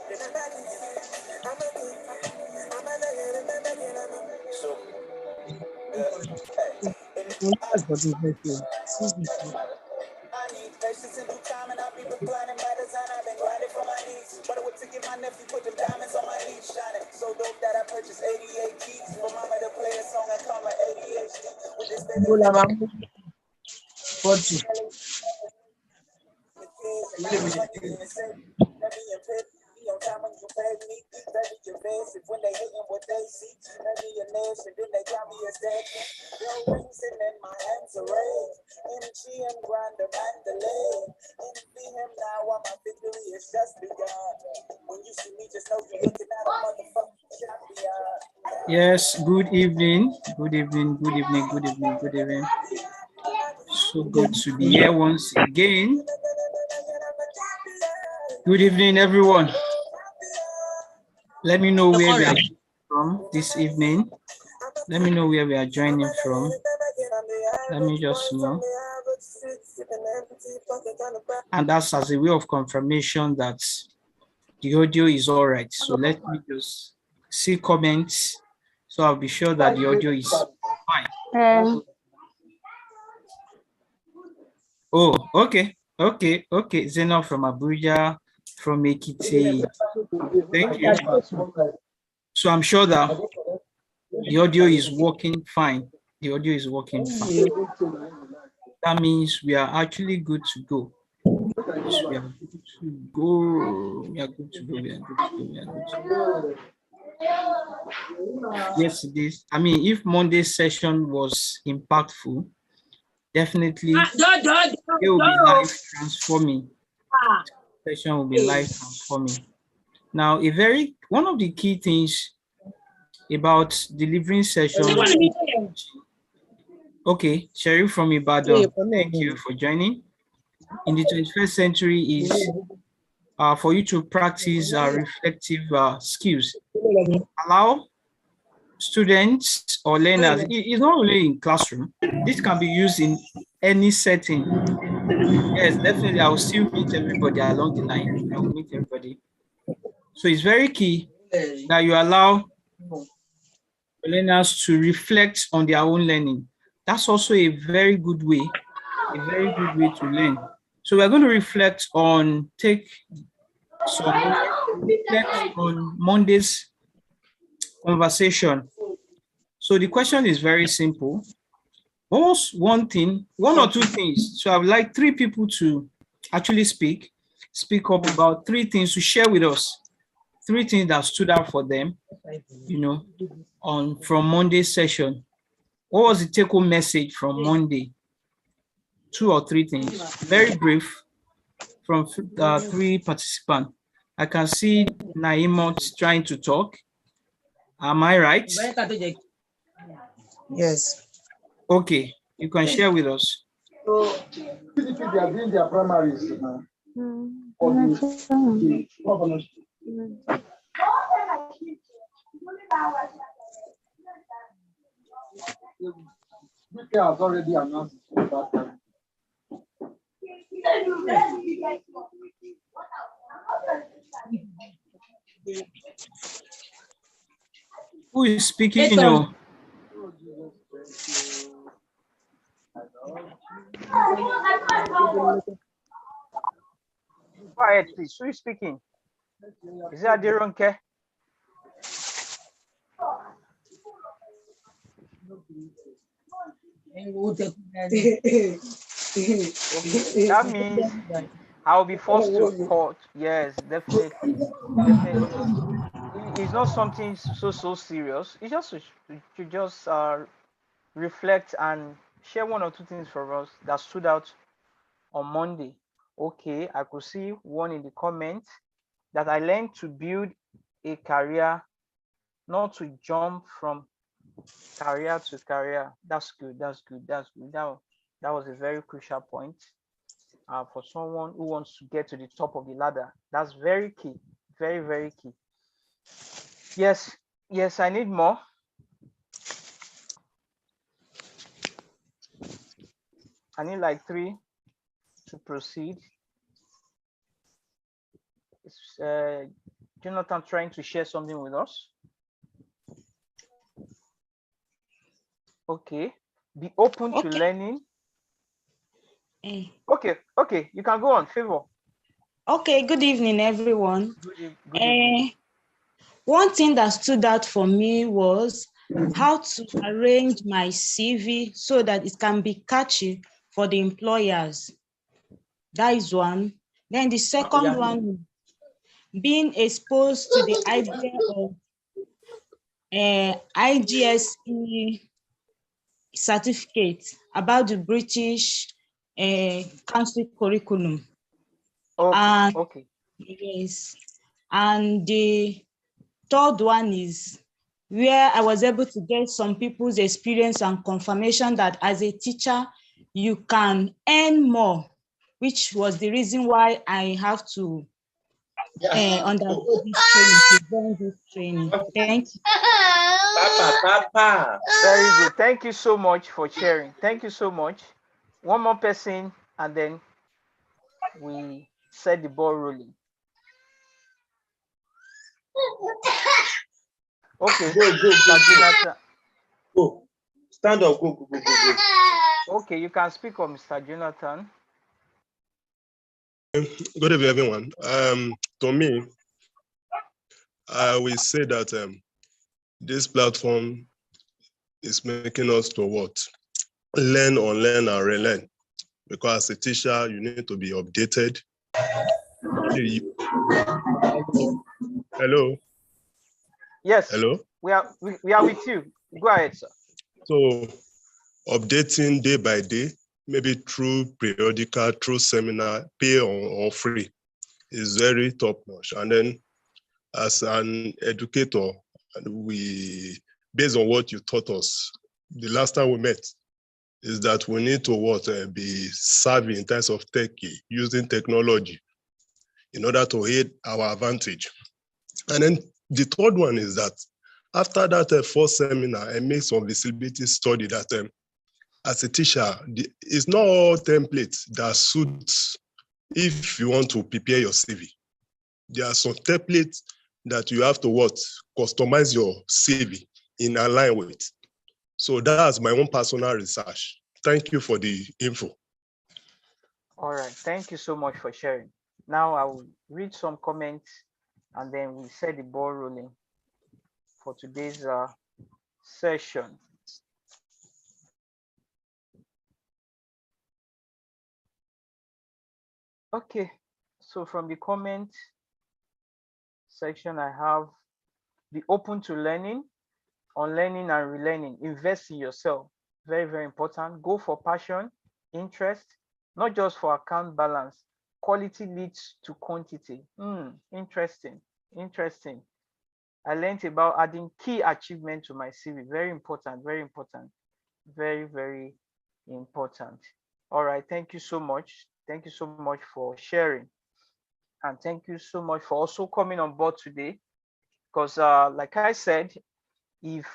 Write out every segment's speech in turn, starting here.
I need patience and due time, and I'll be reclining by design. I've been grinding for my needs, but I went to get my nephew put them diamonds on my knees, shining so dope that I purchased 88 keys for mama to play a song and call my ADHD with this baby. When they hitting what they see, maybe a nation, then they got me a statue. No reason, and my hands are raised. Energy and grind the mandalay. Envy him now while my victory is just begun. When you see me, just know you're looking at a motherfucking champion. Yes, good evening. Good evening, good evening, good evening, good evening. So good to be here once again. Good evening, everyone. Let me know where we are from this evening. Let me know where we are joining from. Let me just know. And that's as a way of confirmation that the audio is all right. So let me just see comments. So I'll be sure that the audio is fine. Oh, okay. Zeno from Abuja, from Ekiti. Thank you. So I'm sure that the audio is working fine. The audio is working fine. That means we are actually good to go. Yes, we are good to go. We are good to go. We are good to go. We are good to go. Yes, it is. I mean, if Monday's session was impactful, definitely it will be life transforming. Session will be life transforming. Now, one of the key things about delivering session. Okay, Sherry from Ibadan, thank you for joining. In the 21st century is for you to practice reflective skills. Allow students or learners, it's not only in classroom, this can be used in any setting. Yes, definitely, I will still meet everybody along the line. I will meet everybody. So it's very key that you allow learners to reflect on their own learning. That's also a very good way to learn. So we're going to reflect on Monday's conversation. So the question is very simple. What's one or two things? So I would like 3 people to actually speak up about 3 things to share with us. 3 things that stood out for them, from Monday's session. What was the take-home message from Monday? 2 or 3 things, very brief, from 3 participants. I can see Naimot trying to talk. Am I right? Yes. Okay, you can share with us. So, they are doing their primaries now. BK has already announced that time. Who is speaking? Quiet, please. Who is speaking? Is that Adironke? That means I'll be forced to court. Yes, definitely. It's not something so serious. It's just to just reflect and share 1 or 2 things for us that stood out on Monday. Okay, I could see one in the comments that I learned to build a career, not to jump from career to career. That's good. That was a very crucial point for someone who wants to get to the top of the ladder. That's very key. Very, very key. Yes, I need more. I need like 3 to proceed. Jonathan trying to share something with us? Okay. Be open to Okay. learning. Eh. Okay, you can go on. Favor. Okay, good evening, everyone. Good evening. One thing that stood out for me was how to arrange my CV so that it can be catchy for the employers. That is one. Then the second one, being exposed to the idea of IGSE certificate about the British Council curriculum. Okay, And okay. yes, and the third one is where I was able to get some people's experience and confirmation that as a teacher, you can earn more, which was the reason why I have to undergo this training, to join this training. Thank you. Very good. Thank you so much for sharing. Thank you so much. One more person, and then we set the ball rolling. Okay. Go. Stand up. Go. Okay, you can speak up, Mr. Jonathan. Good evening, everyone. To me, I will say that this platform is making us to what? Learn, unlearn, and relearn. Because as a teacher, you need to be updated. Hello? Yes. Hello? We are with you. Go ahead, sir. So, updating day by day, maybe through periodical, through seminar, pay or free, is very top notch. And then as an educator, based on what you taught us, the last time we met, is that we need to be savvy in terms of tech, using technology in order to aid our advantage. And then the third one is that after that first seminar, I made some visibility study that as a teacher, it's not all templates that suits if you want to prepare your CV. There are some templates that you have to customize your CV in align with. So that's my own personal research. Thank you for the info. All right, thank you so much for sharing. Now I will read some comments and then we'll set the ball rolling for today's session. Okay, so from the comment section, I have be open to learning, unlearning and relearning. Invest in yourself. Very, very important. Go for passion, interest, not just for account balance. Quality leads to quantity. Interesting. I learned about adding key achievement to my CV. Very important, very important. Very, very important. All right, thank you so much. Thank you so much for sharing. And thank you so much for also coming on board today. Because like I said, if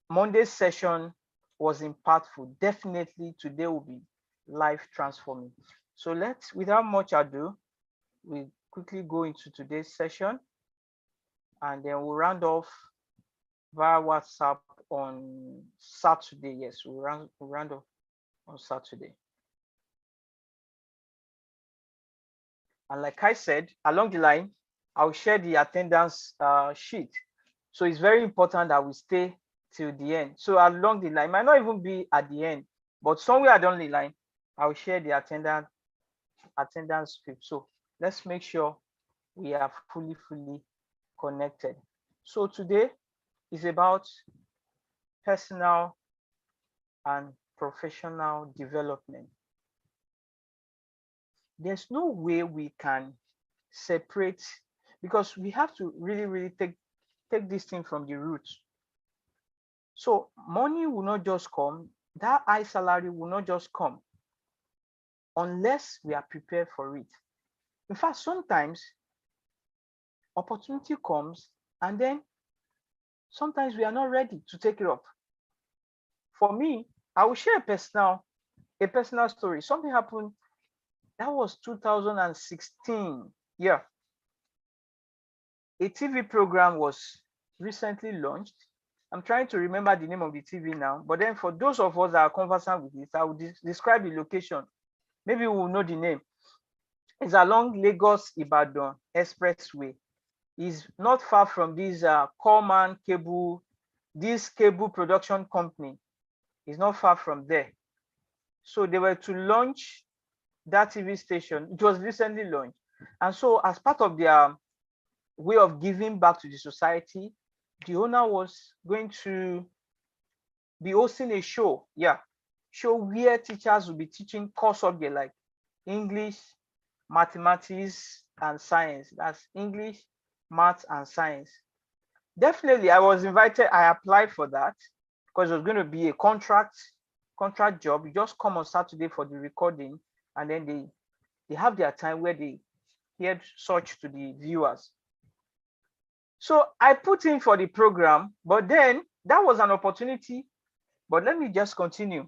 Monday's session was impactful, definitely today will be life transforming. So let's, without much ado, we quickly go into today's session and then we'll round off via WhatsApp on Saturday. Yes, we'll round off on Saturday. And like I said, along the line, I'll share the attendance sheet. So it's very important that we stay till the end. So along the line, might not even be at the end, but somewhere along the line, I'll share the attendance script. So let's make sure we are fully connected. So today is about personal and professional development. There's no way we can separate, because we have to really take this thing from the roots. So money will not just come, that high salary will not just come unless we are prepared for it. In fact, sometimes opportunity comes and then sometimes we are not ready to take it up. For me, I will share a personal story. Something happened, that was 2016. Yeah. a TV program was recently launched. I'm trying to remember the name of the TV now, but then for those of us that are conversant with it, I will describe the location. Maybe we will know the name. It's along Lagos Ibadan Expressway. It's not far from this Coleman Cable, this cable production company. It's not far from there. So they were to launch that TV station. It was recently launched. And so as part of their way of giving back to the society, the owner was going to be hosting a show, show where teachers will be teaching core subjects like English, mathematics, and science. That's English, maths, and science. Definitely, I was invited. I applied for that because it was going to be a contract job. You just come on Saturday for the recording, and then they have their time where they hear such to the viewers. So I put in for the program, but then that was an opportunity. But let me just continue.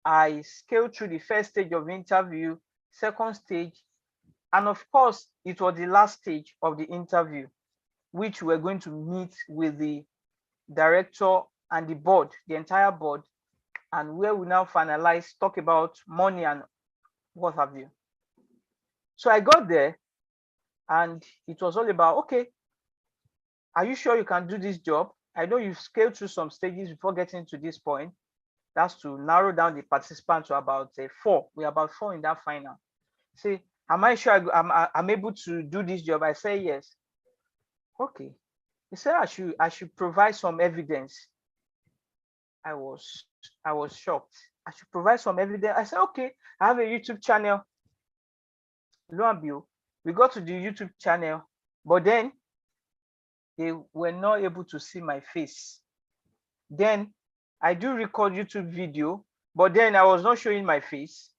I scaled through the first stage of interview, second stage, and of course, it was the last stage of the interview, which we're going to meet with the director and the board, the entire board, and where we now finalize, talk about money and what have you. So I got there and it was all about, okay, are you sure you can do this job? I know you've scaled through some stages before getting to this point. That's to narrow down the participants to about 4. We're about 4 in that final. Say, am I sure I'm able to do this job? I say yes. Okay. He said I should provide some evidence. I was shocked. I should provide some evidence. I said, okay, I have a YouTube channel. Lo and behold, we got to the YouTube channel, but then they were not able to see my face. Then I do record YouTube video, but then I was not showing my face.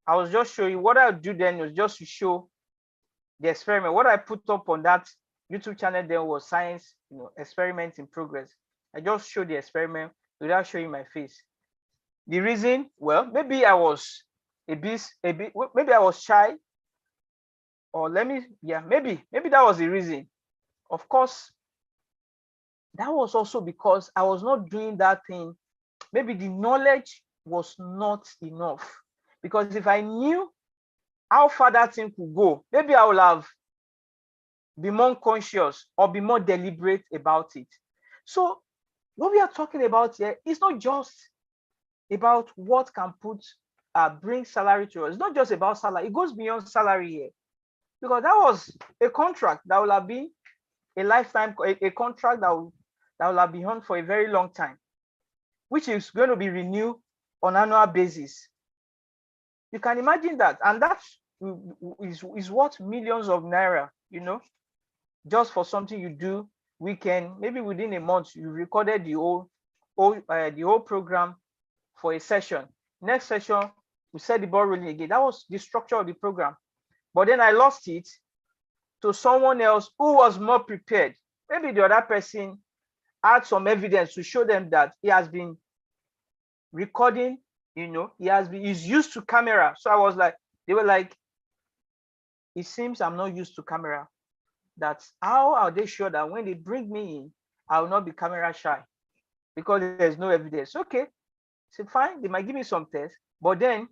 I was just showing what I would do then was just to show the experiment. What I put up on that YouTube channel then was science, experiment in progress. I just showed the experiment without showing my face. The reason, well, maybe I was maybe I was shy, or maybe that was the reason. Of course, that was also because I was not doing that thing. Maybe the knowledge was not enough, because if I knew how far that thing could go, maybe I would have been more conscious or be more deliberate about it. So what we are talking about here is not just about what can bring salary to us. It's not just about salary. It goes beyond salary here, because that was a contract that will have been a lifetime, a contract that will have been on for a very long time, which is going to be renewed on an annual basis. You can imagine that, and that is worth millions of naira, just for something you do weekend. Maybe within a month you recorded the whole program for a session. Next session we set the ball rolling again. That was the structure of the program. But then I lost it to someone else who was more prepared. Maybe the other person had some evidence to show them that he has been recording, he's used to camera. So they were like, it seems I'm not used to camera. That's how are they sure that when they bring me in, I will not be camera shy? Because there's no evidence. Okay, so fine, they might give me some tests, but then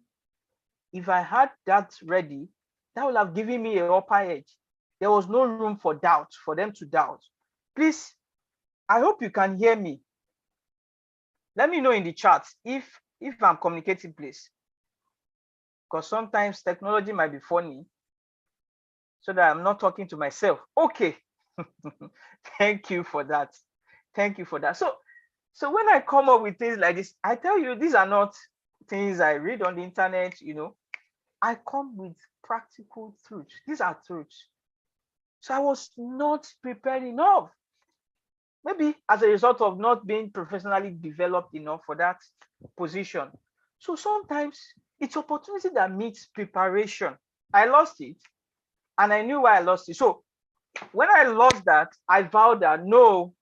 if I had that ready, that would have given me an upper edge. There was no room for doubt, for them to doubt. Please, I hope you can hear me. Let me know in the chat if I'm communicating, please. Because sometimes technology might be funny, so that I'm not talking to myself. Okay. Thank you for that. Thank you for that. So when I come up with things like this, I tell you, these are not things I read on the internet, I come with practical truths. These are truths. So I was not prepared enough. Maybe as a result of not being professionally developed enough for that position. So sometimes it's opportunity that meets preparation. I lost it, and I knew why I lost it. So when I lost that, I vowed that no,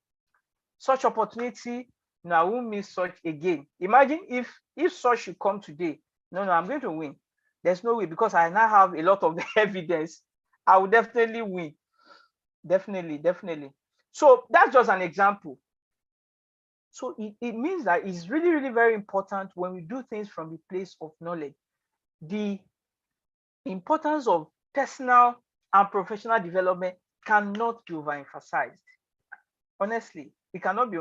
such opportunity, no, I won't miss such again. Imagine if such should come today. No, I'm going to win. There's no way, because I now have a lot of the evidence. I will definitely win. Definitely, definitely. So that's just an example. So it means that it's really, really very important when we do things from the place of knowledge. The importance of personal and professional development cannot be overemphasized. Honestly, it cannot be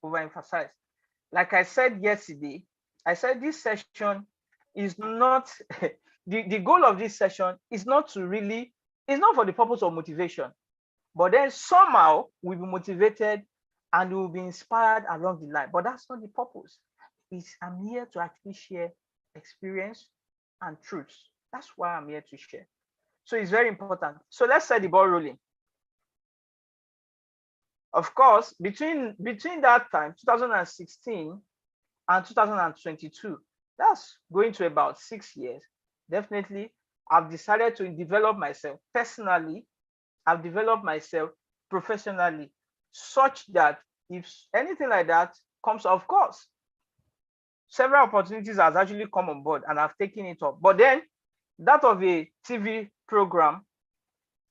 overemphasized. Like I said yesterday, I said this session is not the goal of this session is not to really, it's not for the purpose of motivation, but then somehow we'll be motivated and we'll be inspired along the line. But that's not the purpose. I'm here to actually share experience and truths. That's why I'm here to share. So it's very important. So let's set the ball rolling. Of course, between that time, 2016 and 2022, that's going to about 6 years. Definitely, I've decided to develop myself personally. I've developed myself professionally, such that if anything like that comes, of course, several opportunities has actually come on board and I've taken it up. But then that of a TV program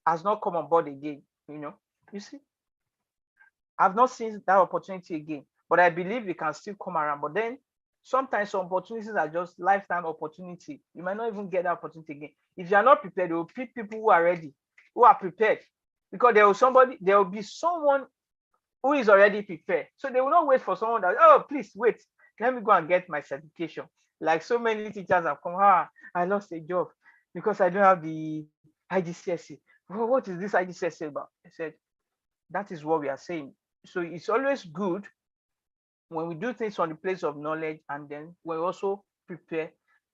has not come on board again. You see, I've not seen that opportunity again, but I believe it can still come around. But then sometimes some opportunities are just lifetime opportunity. You might not even get that opportunity again. If you are not prepared, they will pick people who are ready, who are prepared, because there will be someone who is already prepared. So they will not wait for someone that, oh, please wait, let me go and get my certification. Like so many teachers have come, I lost a job because I don't have the IGCSE. Well, what is this IGCSE about? I said, that is what we are saying. So it's always good when we do things from the place of knowledge, and then we also prepare,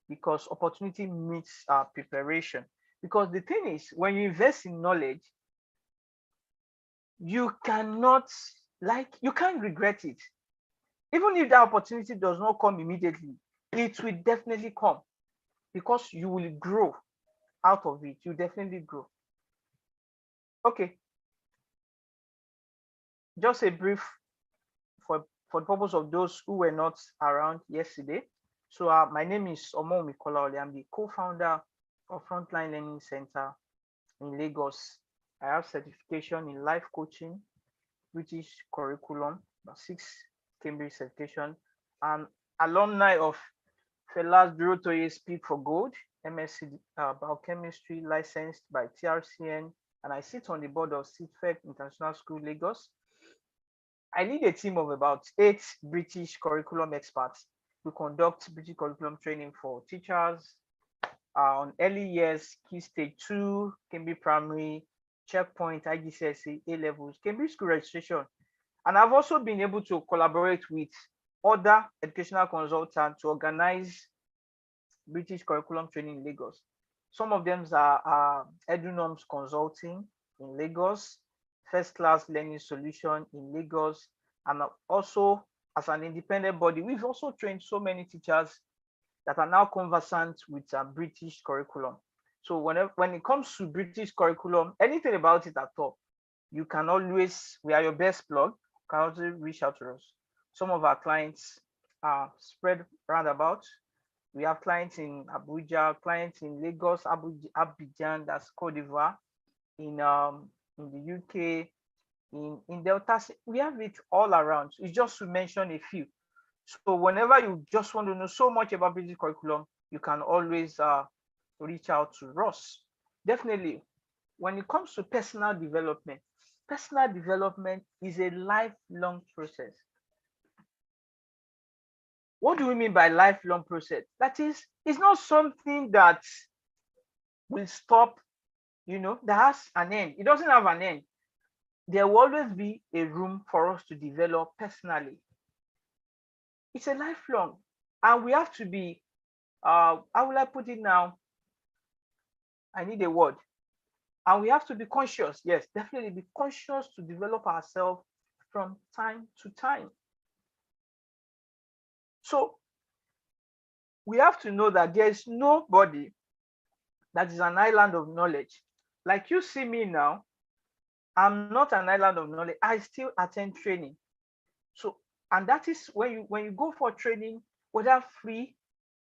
because opportunity meets our preparation. Because the thing is, when you invest in knowledge, you can't regret it. Even if that opportunity does not come immediately, it will definitely come, because you will grow out of it. You definitely grow. Okay, just a brief for the purpose of those who were not around yesterday. So my name is Omowumi Kolaole. I'm the co-founder of Frontline Learning Center in Lagos. I have certification in life coaching, British curriculum, 6 Cambridge certification. I'm alumni of Fela's Duro Toye Speak for Gold, MSc Biochemistry, licensed by TRCN, and I sit on the board of CITFED International School, Lagos. I lead a team of about 8 British curriculum experts who conduct British curriculum training for teachers on early years, Key Stage 2, Cambridge Primary, Checkpoint, IGCSE, A-levels, Cambridge School Registration. And I've also been able to collaborate with other educational consultants to organize British curriculum training in Lagos. Some of them are EduNorms Consulting in Lagos, First Class Learning Solution in Lagos, and also as an independent body, we've also trained so many teachers that are now conversant with British curriculum. So when it comes to British curriculum, anything about it at all, you can always, we are your best plug, you can also reach out to us. Some of our clients are spread roundabout. We have clients in Abuja, clients in Lagos, Abidjan, that's Cote d'Ivoire, in the UK, in Delta. We have it all around. It's just to mention a few. So whenever you just want to know so much about British curriculum, you can always reach out to Ross. Definitely, when it comes to personal development is a lifelong process. What do we mean by lifelong process? That is, it's not something that will stop, that has an end. It doesn't have an end. There will always be a room for us to develop personally. It's a lifelong, and we have to be, how will I put it now? I need a word. And we have to be conscious. Yes, definitely be conscious to develop ourselves from time to time. So we have to know that there's nobody that is an island of knowledge. Like you see me now, I'm not an island of knowledge. I still attend training. So, and that is when you go for training, whether free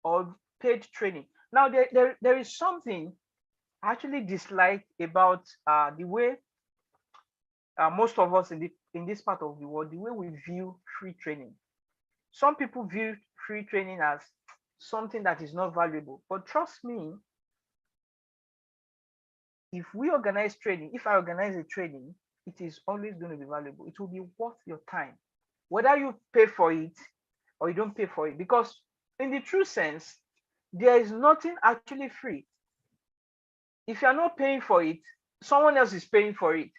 or paid training. Now, there is something I actually dislike about the way most of us in this part of the world, the way we view free training. Some people view free training as something that is not valuable. But trust me, if we organize training, if I organize a training, it is always going to be valuable. It will be worth your time, whether you pay for it or you don't pay for it. Because in the true sense, there is nothing actually free. If you're not paying for it, someone else is paying for it.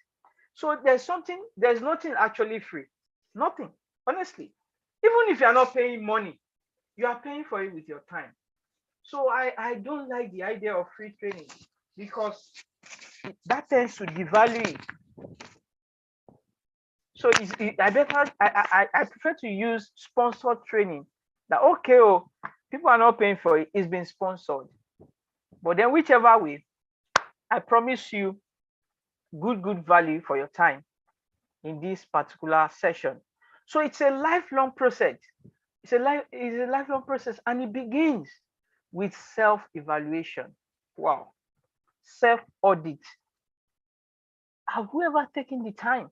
So there's nothing actually free. Nothing, honestly. Even if you're not paying money, you are paying for it with your time. So I don't like the idea of free training because that tends to devalue it. So I prefer to use sponsored training. That okay, oh, people are not paying for it, it's been sponsored. But then whichever way, I promise you good value for your time in this particular session. So it's a lifelong process. It's a lifelong process, and it begins with self-evaluation. Wow. Self-audit. Have you ever taken the time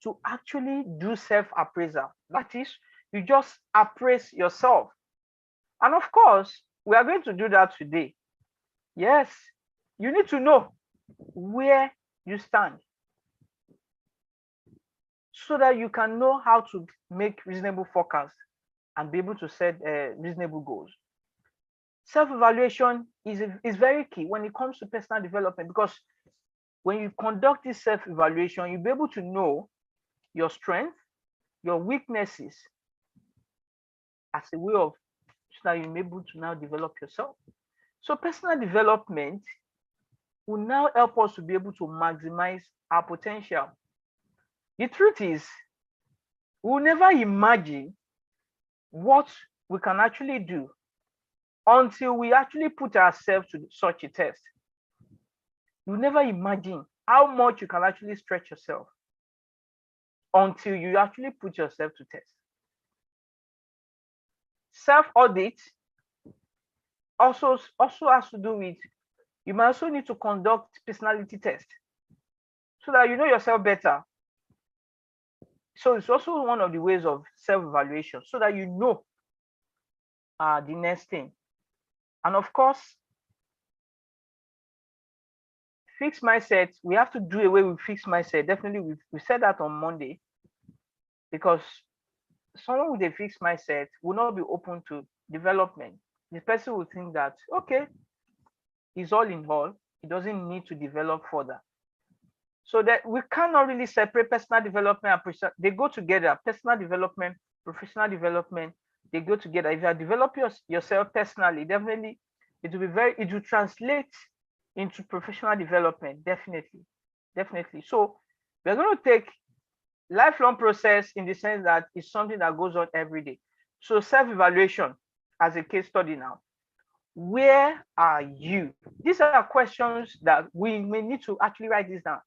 to actually do self-appraisal? That is, you just appraise yourself. And of course, we are going to do that today. Yes, you need to know where you stand so that you can know how to make reasonable forecasts and be able to set reasonable goals. Self-evaluation is very key when it comes to personal development, because when you conduct this self-evaluation, you'll be able to know your strengths, your weaknesses as a way of so that you're able to now develop yourself. So personal development will now help us to be able to maximize our potential. The truth is, we'll never imagine what we can actually do until we actually put ourselves to such a test. You'll never imagine how much you can actually stretch yourself until you actually put yourself to test. Self-audit also has to do with, you might also need to conduct personality tests so that you know yourself better. So it's also one of the ways of self-evaluation so that you know the next thing. And of course, fixed mindset, we have to do away with fixed mindset. Definitely, we said that on Monday, because someone with a fixed mindset will not be open to development. The person will think that, okay, he's all in all, he doesn't need to develop further. So that we cannot really separate personal development and professional. They go together. Personal development, professional development, they go together. If you are developing yourself personally, definitely it will translate into professional development. Definitely. So we're going to take lifelong process in the sense that it's something that goes on every day. So self-evaluation as a case study now. Where are you? These are questions that we may need to actually write this down.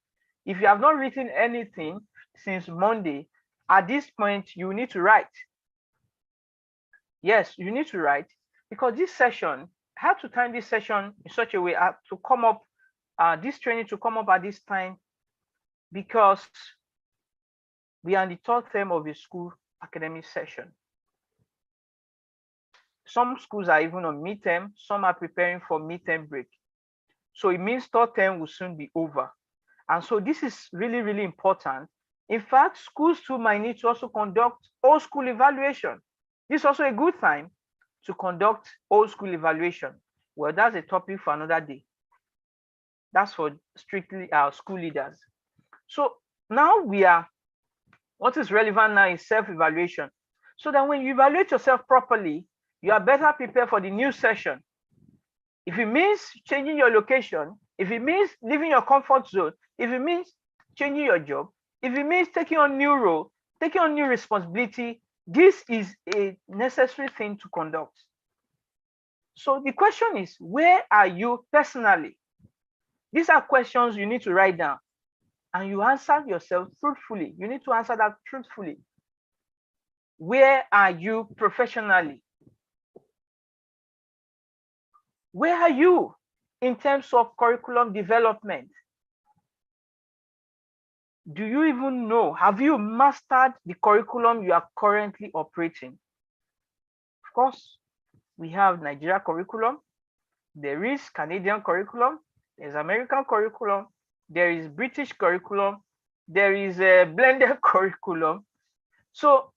If you have not written anything since Monday, at this point, you need to write. Yes, you need to write, because this session, I have to time this session in such a way to come up, this training to come up at this time, because we are in the third term of the school academic session. Some schools are even on midterm, some are preparing for midterm break. So it means third term will soon be over. And so this is really, really important. In fact, schools too might need to also conduct old school evaluation. This is also a good time to conduct old school evaluation. Well, that's a topic for another day. That's for strictly our school leaders. So now what is relevant now is self-evaluation. So that when you evaluate yourself properly, you are better prepared for the new session. If it means changing your location, if it means leaving your comfort zone, if it means changing your job, if it means taking on new role, taking on new responsibility, this is a necessary thing to conduct. So the question is, where are you personally? These are questions you need to write down, and you answer yourself truthfully. You need to answer that truthfully. Where are you professionally? Where are you in terms of curriculum development? Do you even know? Have you mastered the curriculum you are currently operating? Of course, we have Nigeria curriculum, there is Canadian curriculum, there's American curriculum, there is British curriculum, there is a blended curriculum. So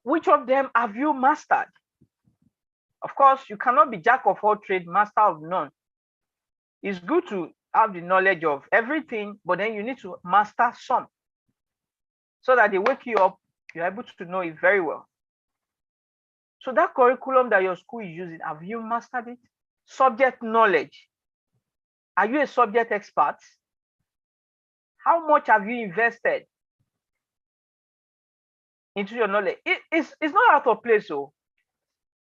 which of them have you mastered? Of course, you cannot be jack of all trades, master of none. It's good to have the knowledge of everything, but then you need to master some so that they wake you up, you're able to know it very well. So that curriculum that your school is using, have you mastered it? Subject knowledge. Are you a subject expert? How much have you invested into your knowledge? It's not out of place. So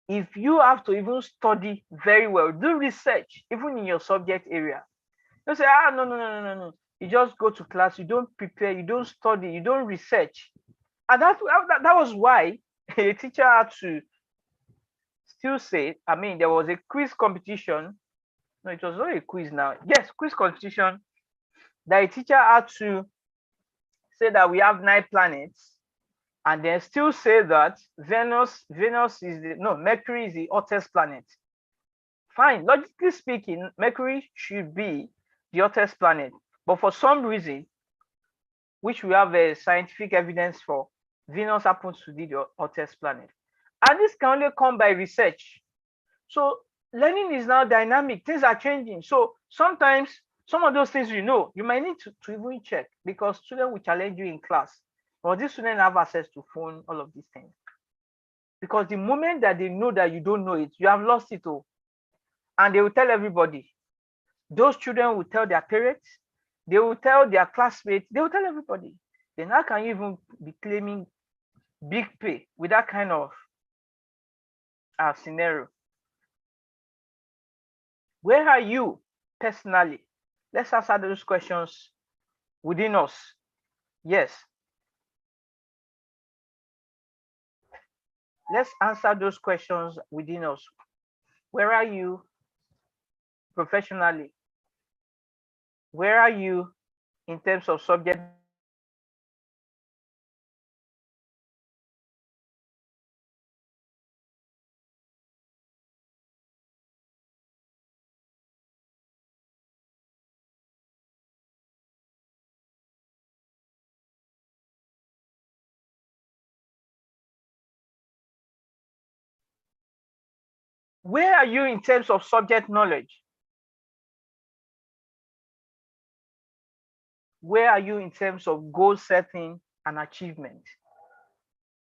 if you have to even study very well, do research, even in your subject area. Don't say, no. You just go to class, you don't prepare, you don't study, you don't research. And that was why a teacher had to still say, there was a quiz competition. No, it was not a quiz now. Yes, quiz competition that a teacher had to say that we have 9 planets and then still say that Mercury is the hottest planet. Fine, logically speaking, Mercury should be the hottest planet. But for some reason, which we have a scientific evidence for, Venus happens to be the hottest planet. And this can only come by research. So learning is now dynamic, things are changing. So sometimes some of those things you might need to even check, because students will challenge you in class. But these students have access to phone, all of these things. Because the moment that they know that you don't know it, you have lost it all. And they will tell everybody. Those children will tell their parents, they will tell their classmates, they will tell everybody. Then how can you even be claiming big pay with that kind of scenario? Where are you personally? Let's answer those questions within us. Yes. Let's answer those questions within us. Where are you professionally? Where are you in terms of subject? Where are you in terms of subject knowledge? Where are you in terms of goal setting and achievement?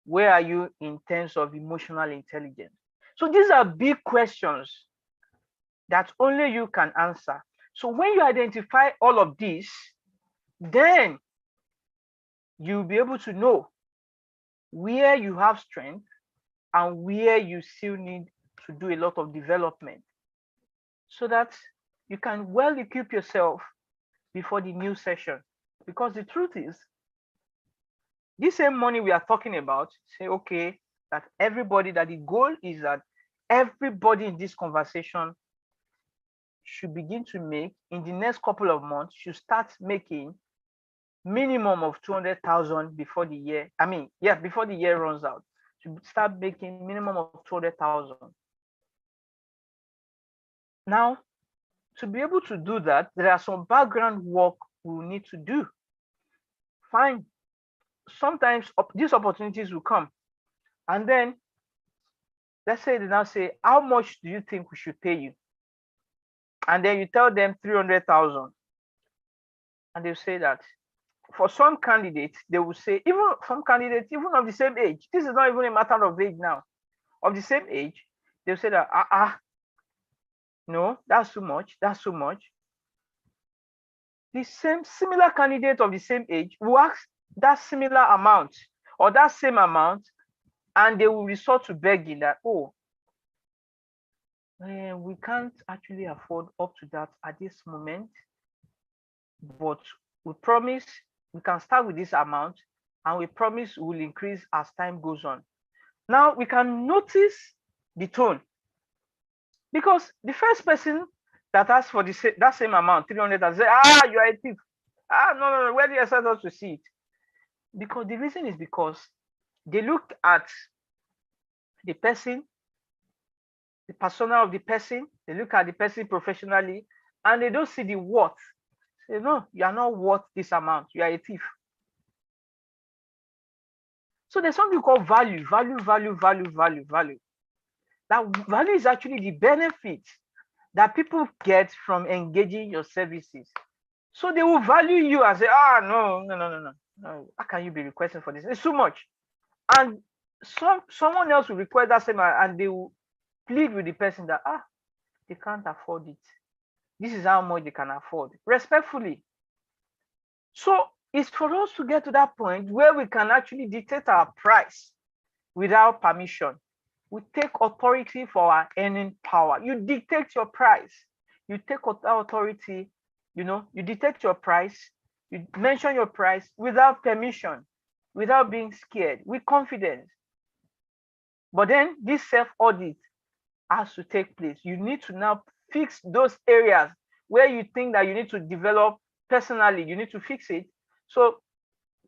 Where are you in terms of emotional intelligence? So these are big questions that only you can answer. So when you identify all of these, then you'll be able to know where you have strength and where you still need to do a lot of development, so that you can well equip yourself before the new session. Because the truth is, this same money we are talking about, say, okay, that the goal is that everybody in this conversation should begin to make, in the next couple of months, should start making minimum of 200,000 before the year. Before the year runs out, to start making minimum of 200,000. Now, to be able to do that, there are some background work we need to do. Fine. Sometimes these opportunities will come. And then, let's say they now say, how much do you think we should pay you? And then you tell them 300,000. And they'll say that. For some candidates, they will say, even some candidates, even of the same age, this is not even a matter of age now, of the same age, they'll say that, no, that's too much, that's too much. The same similar candidate of the same age will ask that similar amount or that same amount, and they will resort to begging that, we can't actually afford up to that at this moment, but we promise we can start with this amount, and we promise we will increase as time goes on. Now we can notice the tone, because the first person that asked for that same amount, 300, and say, you are a thief. No. Where do you expect us to see it? Because the reason is because they look at the person, the persona of the person, they look at the person professionally, and they don't see the worth. Say, no, you are not worth this amount. You are a thief. So there's something called value. That value is actually the benefit that people get from engaging your services. So they will value you and say, no. How can you be requesting for this? It's too much. And someone else will request that same, and they will plead with the person that they can't afford it. This is how much they can afford, respectfully. So it's for us to get to that point where we can actually dictate our price without permission. We take authority for our earning power. You dictate your price. You take authority, you dictate your price. You mention your price without permission, without being scared, with confidence. But then this self-audit has to take place. You need to now fix those areas where you think that you need to develop personally. You need to fix it. So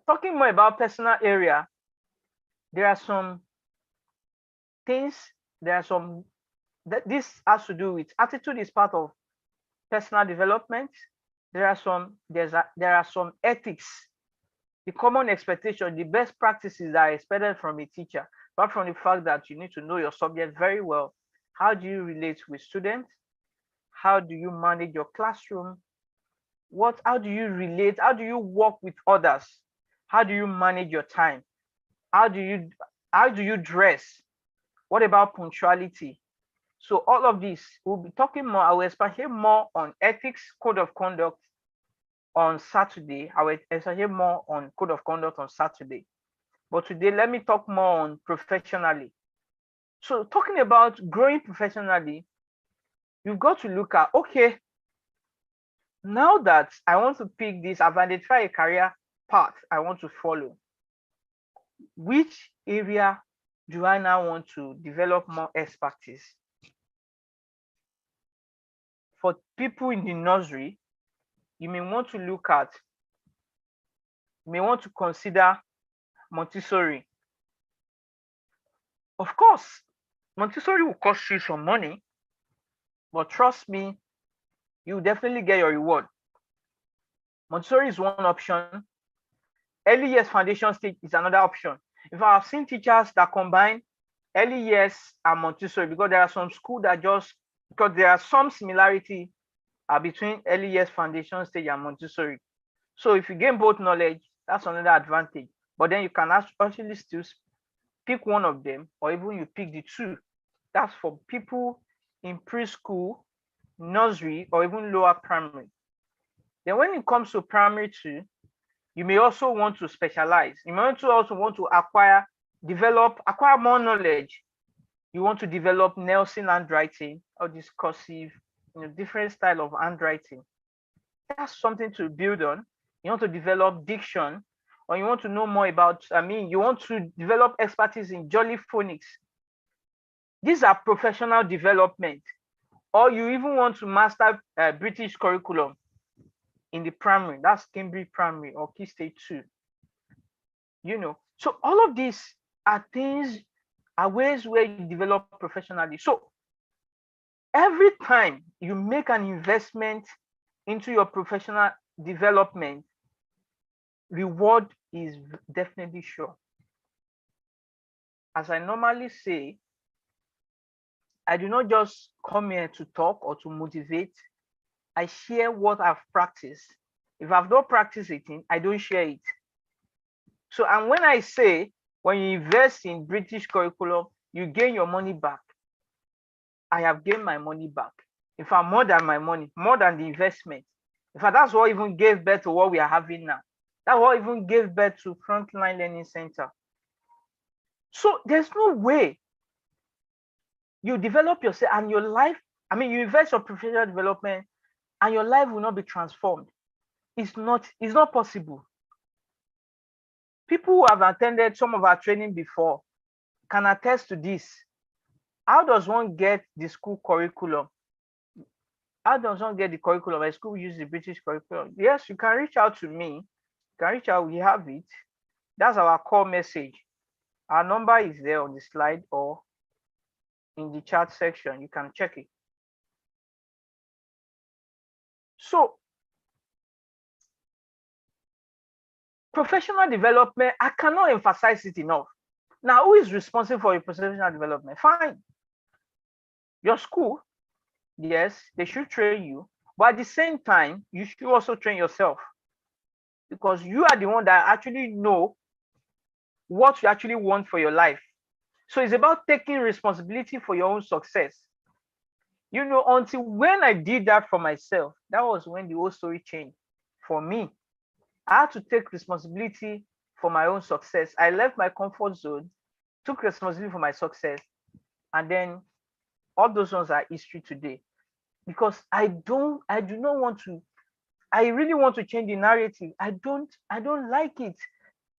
talking more about personal area, there are some things, that this has to do with attitude is part of personal development. There are some ethics, the common expectation, the best practices that are expected from a teacher, apart from the fact that you need to know your subject very well. How do you relate with students? How do you manage your classroom? How do you relate? How do you work with others? How do you manage your time? How do you dress? What about punctuality? So all of this, we'll be talking more. I will expand more on ethics, code of conduct on Saturday. I will expand more on code of conduct on Saturday. But today, let me talk more on professionally. So talking about growing professionally, you've got to look at, okay, now that I want to pick this, I've identified a career path I want to follow. Which area do I now want to develop more expertise? For people in the nursery, you may want to consider Montessori. Of course, Montessori will cost you some money, but trust me, you will definitely get your reward. Montessori is one option. Early years foundation stage is another option. If I have seen teachers that combine early years and Montessori, because there are some schools that because there are some similarity between early years foundation stage and Montessori. So if you gain both knowledge, that's another advantage. But then you can actually still pick one of them, or even you pick the two. That's for people in preschool, nursery, or even lower primary. Then when it comes to primary 2, you may also want to specialize. You may also want to acquire more knowledge. You want to develop Nelson handwriting or discursive, different style of handwriting. That's something to build on. You want to develop diction, or you want to know more about, you want to develop expertise in Jolly Phonics. These are professional development. Or you even want to master British curriculum in the primary, that's Cambridge Primary or Key Stage 2. So all of these are ways where you develop professionally. So every time you make an investment into your professional development, reward is definitely sure. As I normally say, I do not just come here to talk or to motivate. I share what I've practiced. If I've not practiced it, I don't share it. So, and when I say, when you invest in British curriculum, you gain your money back, I have gained my money back. In fact, more than my money, more than the investment. In fact, that's what even gave birth to what we are having now. That's what even gave birth to Frontline Learning Center. So there's no way you develop yourself and your life, you invest your professional development and your life will not be transformed. It's not possible. People who have attended some of our training before can attest to this. How does one get the school curriculum? How does one get the curriculum? My school use the British curriculum. Yes, you can reach out to me. You can reach out, we have it. That's our core message. Our number is there on the slide or in the chat section. You can check it. So, professional development, I cannot emphasize it enough. Now, who is responsible for your professional development? Fine. Your school, yes, they should train you, but at the same time, you should also train yourself, because you are the one that actually know what you actually want for your life. So it's about taking responsibility for your own success. You know, until when I did that for myself, that was when the whole story changed for me. I had to take responsibility for my own success. I left my comfort zone, took responsibility for my success, and then all those ones are history today. Because I do not want to, I really want to change the narrative. I don't like it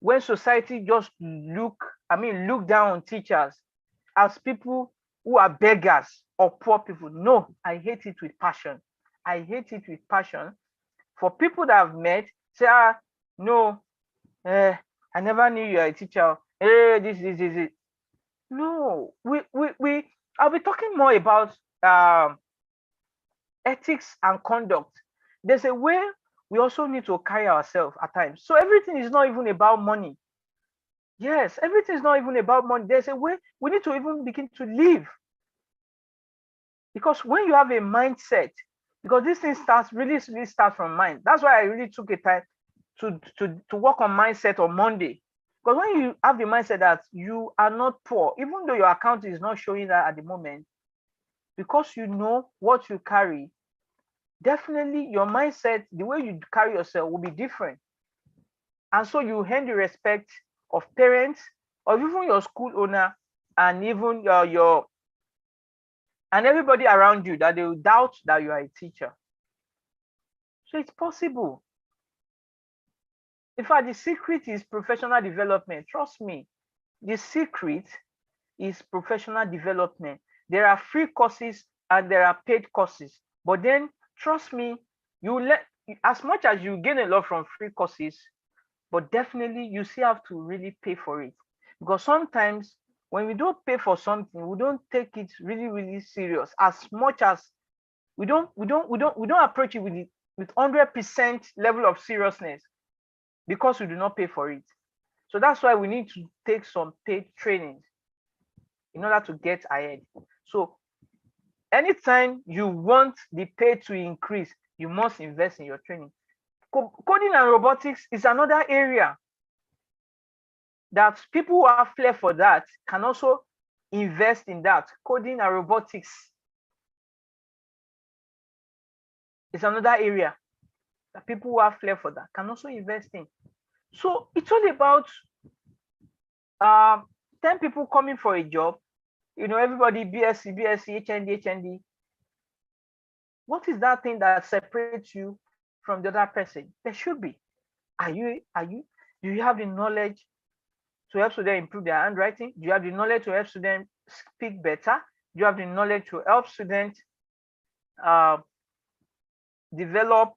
when society just look down on teachers as people who are beggars or poor people. No, I hate it with passion. I hate it with passion. For people that I've met, say, no, I never knew you are a teacher. This is it. No, I'll be talking more about ethics and conduct. There's a way we also need to carry ourselves at times. So everything is not even about money. Yes, everything is not even about money. There's a way we need to even begin to live. Because when you have a mindset, because this thing really starts from mind. That's why I really took a time to work on mindset on Monday. Because when you have the mindset that you are not poor, even though your account is not showing that at the moment, because you know what you carry, definitely your mindset, the way you carry yourself will be different. And so you earn the respect of parents, or even your school owner, and even your and everybody around you, that they will doubt that you are a teacher. So it's possible. In fact, the secret is professional development. Trust me, the secret is professional development. There are free courses and there are paid courses. But then, trust me, as much as you gain a lot from free courses, but definitely you still have to really pay for it. Because sometimes when we don't pay for something, we don't take it really, really serious. As much as we don't approach it with 100% level of seriousness, because we do not pay for it. So that's why we need to take some paid trainings in order to get ahead. So anytime you want the pay to increase, you must invest in your training. Coding and robotics is another area that people who have flair for that can also invest in that. Coding and robotics is another area that people who have flair for that can also invest in. So it's all about 10 people coming for a job, you know, everybody BSc, HND. What is that thing that separates you from the other person? There should be. Do you have the knowledge to help students improve their handwriting? Do you have the knowledge to help students speak better? Do you have the knowledge to help students develop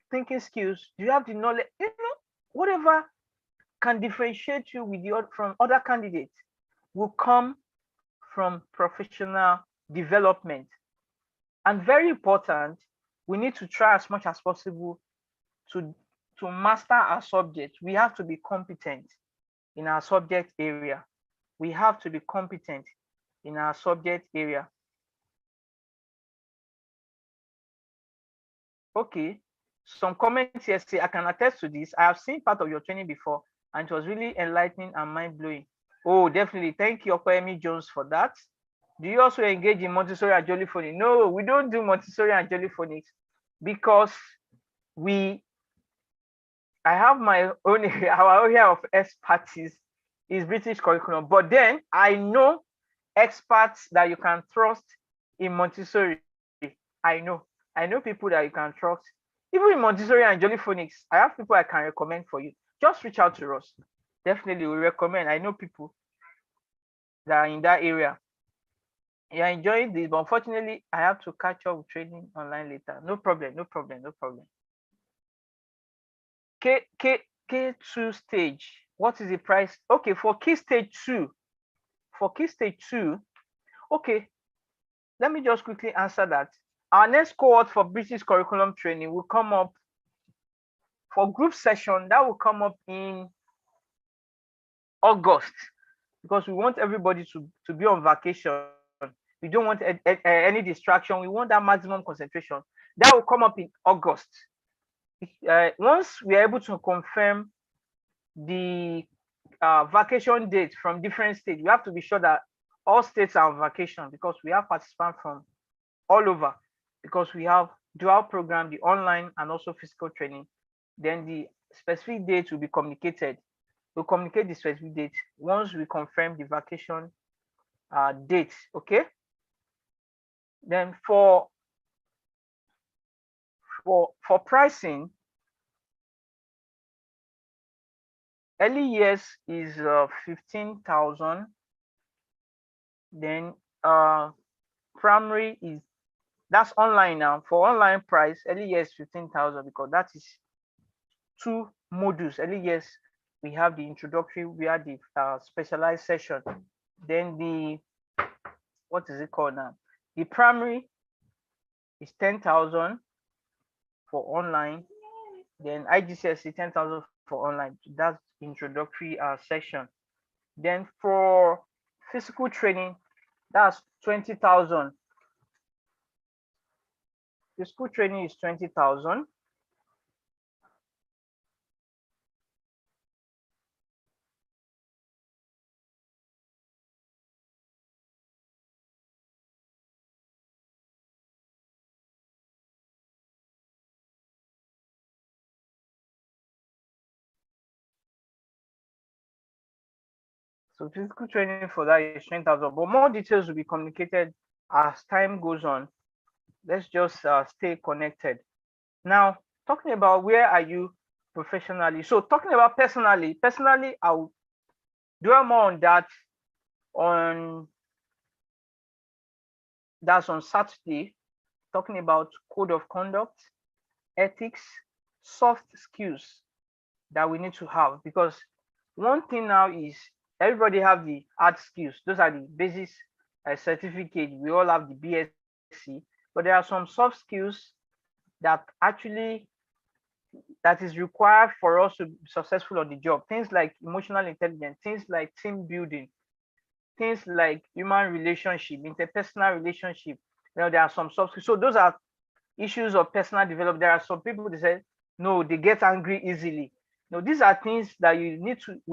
thinking skills? Do you have the knowledge? You know, whatever can differentiate you from other candidates will come from professional development. And very important, we need to try as much as possible to master our subject. We have to be competent in our subject area. We have to be competent in our subject area. Okay, some comments here say, I can attest to this. I have seen part of your training before, and it was really enlightening and mind-blowing. Oh, definitely. Thank you, Okoyemi Jones, for that. Do you also engage in Montessori and Jolly Phonics? No, we don't do Montessori and Jolly Phonics because I have my own area, our area of expertise is British curriculum. But then I know experts that you can trust in Montessori. I know people that you can trust. Even in Montessori and Jolly Phonics, I have people I can recommend for you. Just reach out to us. Definitely we recommend. I know people that are in that area. you're enjoying this, but unfortunately, I have to catch up with training online later. No problem, no problem, no problem. K2 stage. What is the price? Okay, for key stage 2. For key stage 2, okay, let me just quickly answer that. Our next cohort for British curriculum training will come up for group session. That will come up in August, because we want everybody to be on vacation. We don't want any distraction. We want that maximum concentration. That will come up in August. Once we are able to confirm the vacation dates from different states, we have to be sure that all states are on vacation, because we have participants from all over, because we have dual program, the online and also physical training. Then the specific dates will be communicated. We'll communicate the specific dates once we confirm the vacation dates. Okay. Then for pricing, early years is 15,000. Then primary is, that's online now. For online price, early years 15,000, because that is 2 modules. Early years, we have the introductory, we have the specialized session. Then the, what is it called now? The primary is 10,000 for online. Then IGCSE 10,000 for online. That's introductory session. Then for physical training, that's 20,000. Physical training is 20,000. So physical training for that is 20,000, but more details will be communicated as time goes on. Let's just stay connected. Now, talking about where are you professionally. So talking about personally, I'll dwell more on that that's on Saturday, talking about code of conduct, ethics, soft skills that we need to have, because one thing now is everybody have the hard skills. Those are the basis certificate. We all have the BSc, but there are some soft skills that actually that is required for us to be successful on the job. Things like emotional intelligence, things like team building, things like human relationship, interpersonal relationship. You know, there are some soft skills. So those are issues of personal development. There are some people, they say, no, they get angry easily. No, these are things that we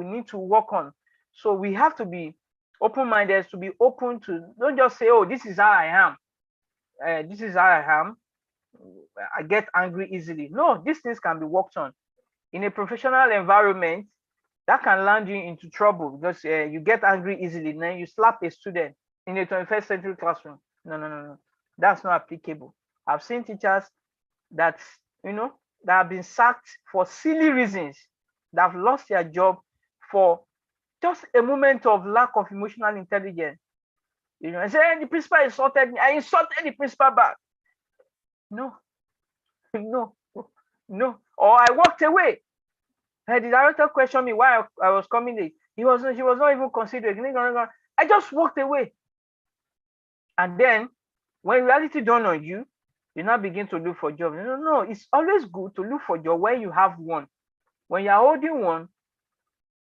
need to work on. So we have to be open-minded, to be open to, don't just say, oh, this is how I am. This is how I am. I get angry easily. No, these things can be worked on. In a professional environment, that can land you into trouble, because you get angry easily. Then you slap a student in a 21st century classroom. No. That's not applicable. I've seen teachers that, that have been sacked for silly reasons, that have lost their job for just a moment of lack of emotional intelligence. And say, hey, the principal insulted me. I insulted the principal back. No. Or I walked away. The director questioned me why I was coming late. She was not even considering. I just walked away. And then when reality dawned on you, you now begin to look for jobs. No, it's always good to look for job when you have one. When you're holding one,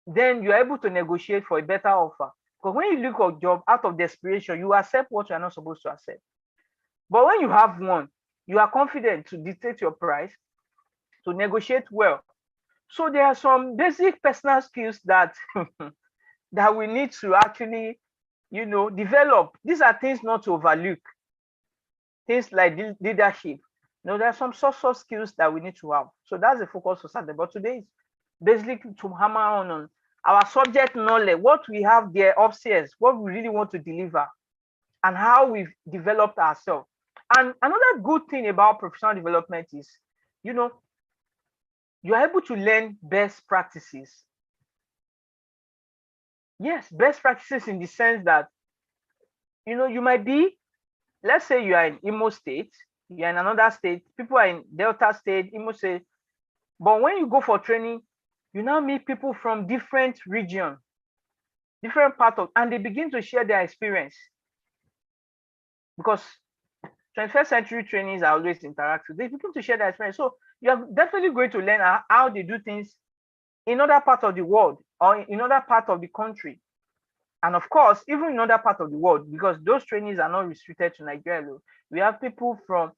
then you're able to negotiate for a better offer. Because when you look for a job out of desperation, you accept what you're not supposed to accept. But when you have one, you are confident to dictate your price, to negotiate well. So there are some basic personal skills that that we need to actually, develop. These are things not to overlook. Things like leadership. There are some soft skills that we need to have. So that's the focus for Saturday. But today is basically to hammer on our subject knowledge, what we have there upstairs, what we really want to deliver, and how we've developed ourselves. And another good thing about professional development is, you're able to learn best practices. Yes, best practices in the sense that you might be, let's say you are in Imo State, you are in another state, people are in Delta State, Imo State, but when you go for training, you now meet people from different regions, different part of, and they begin to share their experience, because 21st century trainees are always interactive. They begin to share their experience. So you're definitely going to learn how they do things in other parts of the world or in other parts of the country. And of course, even in other parts of the world, because those trainees are not restricted to Nigeria. We have people from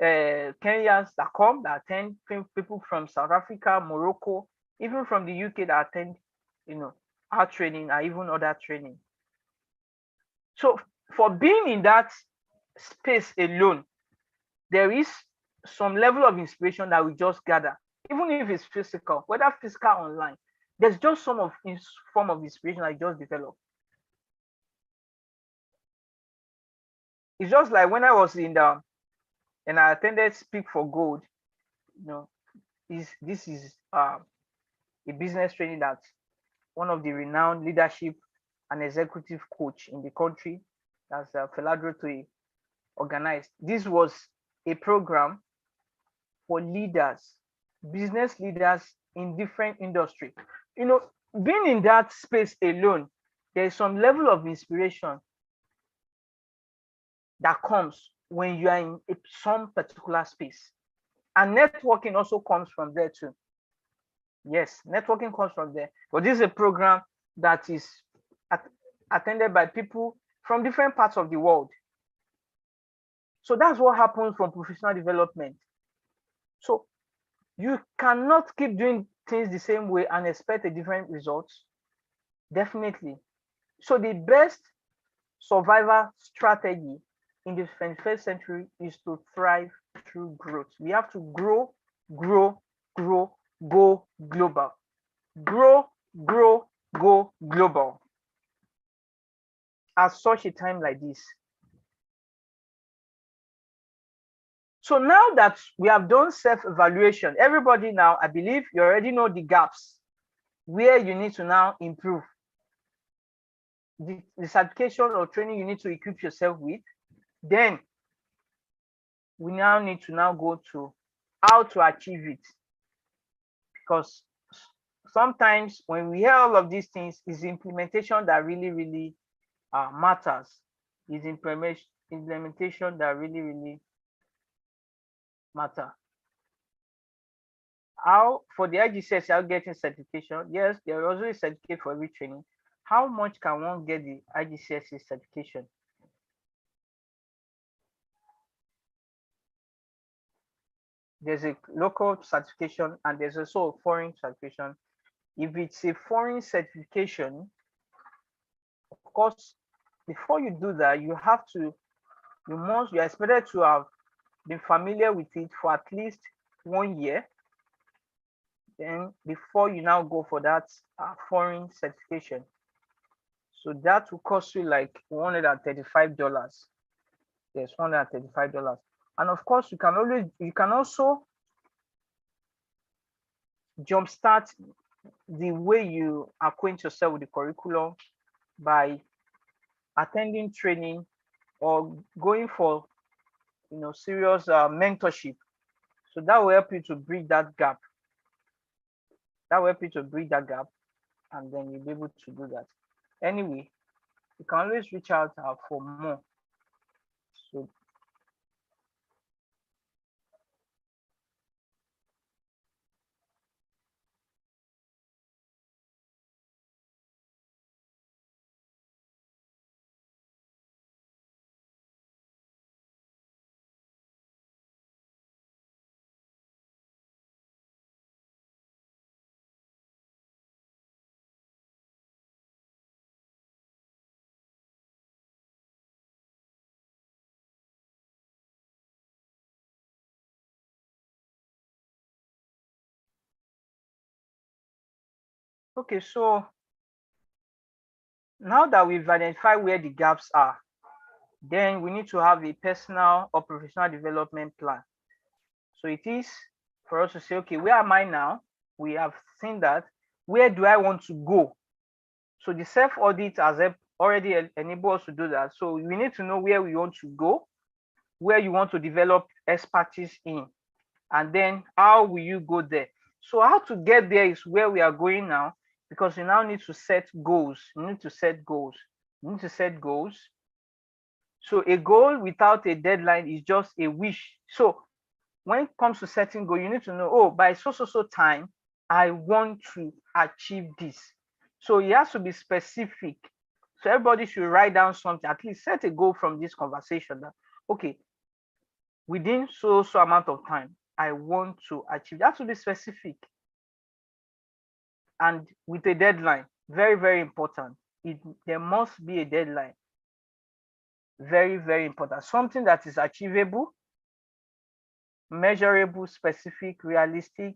Kenyans that come, that attend, people from South Africa, Morocco, even from the UK that attend, our training or even other training. So for being in that space alone, there is some level of inspiration that we just gather, even if it's physical, whether physical or online. There's just some form of inspiration I just developed. It's just like when I was and I attended Speak for Gold. This is a business training that one of the renowned leadership and executive coach in the country, that's Feladro Toye, organized. This was a program for leaders, business leaders in different industries. Being in that space alone, there is some level of inspiration that comes when you are in some particular space. And networking also comes from there too. Yes, networking comes from there. But this is a program that is attended by people from different parts of the world. So that's what happens from professional development. So you cannot keep doing things the same way and expect a different result. Definitely. So the best survival strategy in the 21st century is to thrive through growth. We have to grow, go global. Grow, go global. At such a time like this. So now that we have done self-evaluation, everybody now, I believe you already know the gaps where you need to now improve. The certification or training you need to equip yourself with. Then we now need to now go to how to achieve it. Because sometimes when we hear all of these things, it's implementation that really matters. It's implementation that really matter. How for the IGCS are getting certification? Yes, there is also a certificate for every training. How much can one get the IGCS certification? There's a local certification and there's also a foreign certification. If it's a foreign certification, of course, before you do that, you are expected to have been familiar with it for at least 1 year. Then before you now go for that foreign certification. So that will cost you like $135. Yes, $135. And of course, you can also jumpstart the way you acquaint yourself with the curriculum by attending training or going for serious mentorship. So that will help you to bridge that gap. And then you'll be able to do that. Anyway, you can always reach out for more. So okay, so now that we've identified where the gaps are, then we need to have a personal or professional development plan. So it is for us to say, okay, where am I now? We have seen that. Where do I want to go? So the self-audit has helped already enable us to do that. So we need to know where we want to go, where you want to develop expertise in, and then how will you go there. So how to get there is where we are going now, because you now need to set goals. You need to set goals. You need to set goals. So a goal without a deadline is just a wish. So when it comes to setting goal, you need to know, oh, by so time, I want to achieve this. So it has to be specific. So everybody should write down something, at least set a goal from this conversation that, okay, within so amount of time, I want to achieve. That should be specific. And with a deadline, very, very important. There must be a deadline. Very, very important. Something that is achievable, measurable, specific, realistic,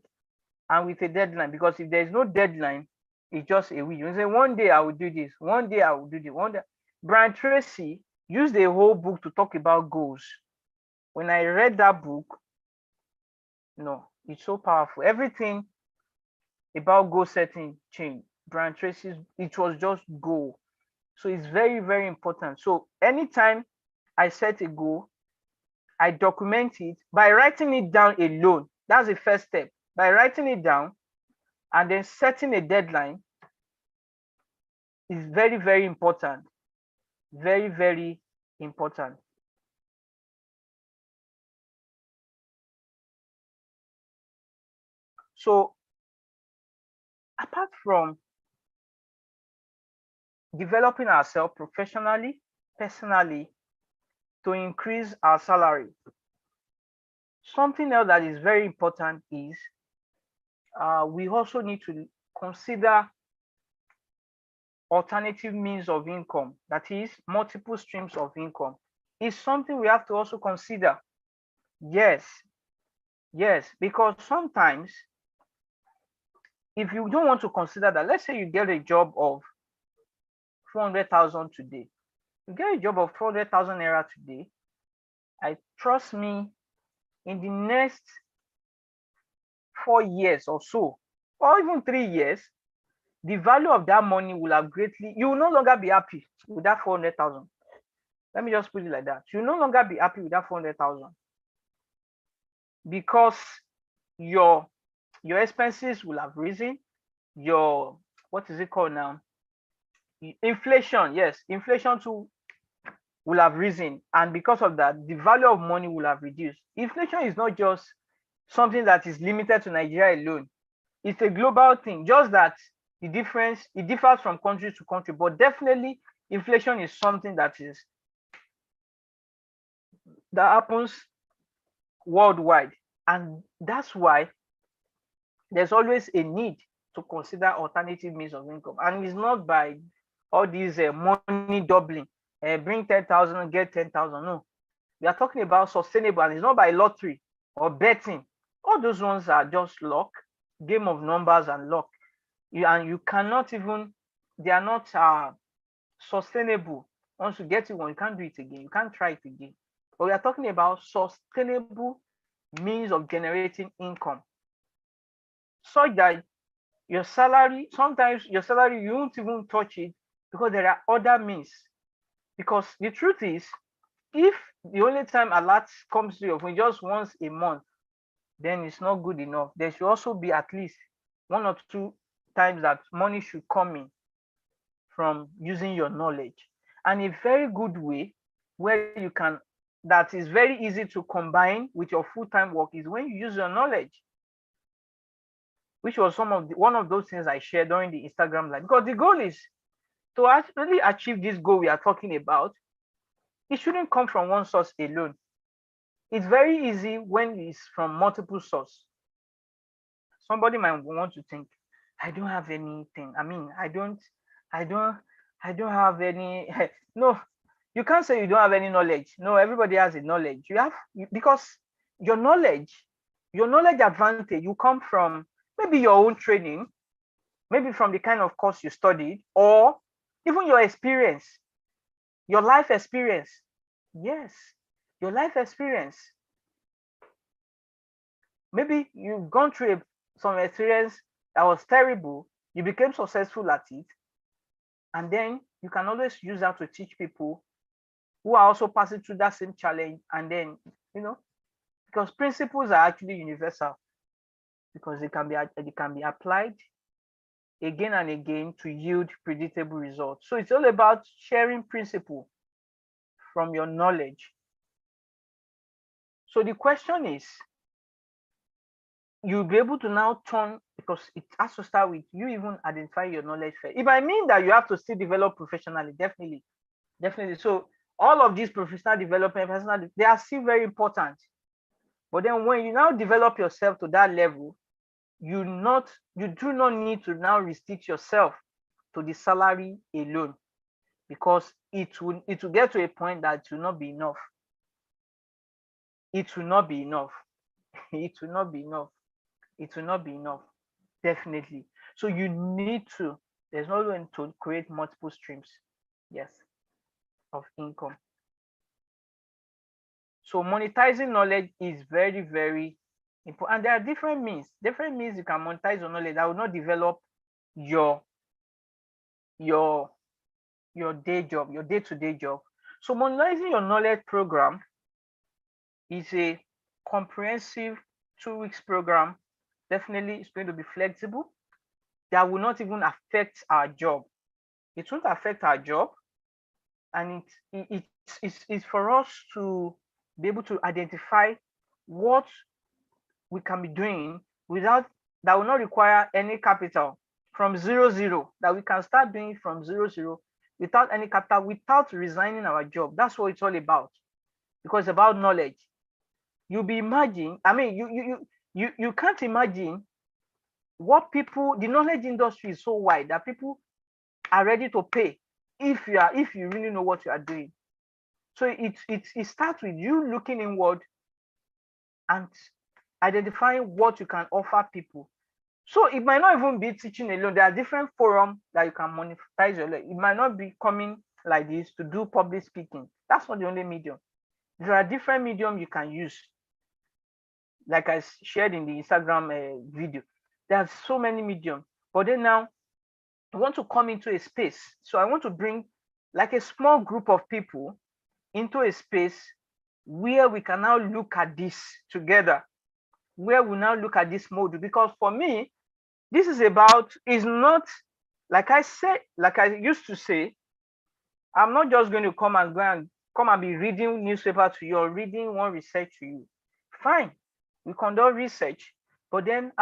and with a deadline. Because if there's no deadline, it's just a wish. You say, one day I will do this, one day I will do this, one day. Brian Tracy used a whole book to talk about goals. When I read that book, no, it's so powerful. Everything about goal setting changed. Brian Tracy's, it was just goal. So it's very, very important. So anytime I set a goal, I document it by writing it down alone. That's the first step. By writing it down and then setting a deadline is very, very important. Very, very important. So apart from developing ourselves professionally, personally, to increase our salary, something else that is very important is we also need to consider alternative means of income, that is multiple streams of income. Is something we have to also consider. Yes, because sometimes if you don't want to consider that, let's say you get a job of 400,000 today, you get a job of 400,000 naira today, I trust me, in the next 4 years or so, or even 3 years, the value of that money will have greatly, you will no longer be happy with that 400,000. Let me just put it like that. You will no longer be happy with that 400,000 because your expenses will have risen. Your, what is it called now? Inflation, yes, inflation too will have risen. And because of that, the value of money will have reduced. Inflation is not just something that is limited to Nigeria alone. It's a global thing, just that the difference, it differs from country to country, but definitely inflation is something that happens worldwide. And that's why there's always a need to consider alternative means of income. And it's not by all these money doubling, bring 10,000, get 10,000. No, we are talking about sustainable, and it's not by lottery or betting. All those ones are just luck, game of numbers and luck. And you cannot even, they are not sustainable. Once you get it one, you can't do it again. You can't try it again. But we are talking about sustainable means of generating income, such that your salary, sometimes your salary, you won't even touch it because there are other means. Because the truth is, if the only time alert comes to your phone just once a month, then it's not good enough. There should also be at least 1 or 2 times that money should come in from using your knowledge. And a very good way where you can, that is very easy to combine with your full-time work, is when you use your knowledge, which was one of those things I shared during the Instagram Live. Because the goal is to actually achieve this goal we are talking about. It shouldn't come from one source alone. It's very easy when it's from multiple sources. Somebody might want to think, I don't have anything. I mean, I don't have any. No, you can't say you don't have any knowledge. No, everybody has a knowledge. You have, because your knowledge advantage, you come from maybe your own training, maybe from the kind of course you studied, or even your experience, your life experience. Yes, your life experience. Maybe you've gone through some experience that was terrible, you became successful at it, and then you can always use that to teach people who are also passing through that same challenge. And then, because principles are actually universal, because they can be applied again and again to yield predictable results. So it's all about sharing principle from your knowledge. So the question is, you'll be able to now turn, because it has to start with you even identify your knowledge first. It might mean that you have to still develop professionally, definitely. So all of these professional development, they are still very important. But then when you now develop yourself to that level, you do not need to now restrict yourself to the salary alone, because it will get to a point that it will not be enough. It will not be enough. It will not be enough. It will not be enough, definitely. So you need to, there's no way to create multiple streams, yes, of income. So monetizing knowledge is very, very important. And there are different means you can monetize your knowledge that will not develop your day job, your day-to-day job. So monetizing your knowledge program is a comprehensive 2 weeks program. Definitely, it's going to be flexible. That will not even affect our job. It won't affect our job, and it's for us to be able to identify what we can be doing that will not require any capital, from 0 that we can start doing from 0 without any capital, without resigning our job. That's what it's all about, because it's about knowledge. You can't imagine what people, the knowledge industry is so wide that people are ready to pay if you really know what you are doing. So it starts with you looking inward and identifying what you can offer people. So it might not even be teaching alone. There are different forums that you can monetize your knowledge. It might not be coming like this to do public speaking. That's not the only medium. There are different mediums you can use. Like I shared in the Instagram video, there's so many mediums. But then now I want to come into a space. So I want to bring like a small group of people into a space where we can now look at this together, where we now look at this module. Because for me, this is not, like I used to say, I'm not just going to come and be reading newspaper to you or reading one research to you. Fine, we conduct research, but then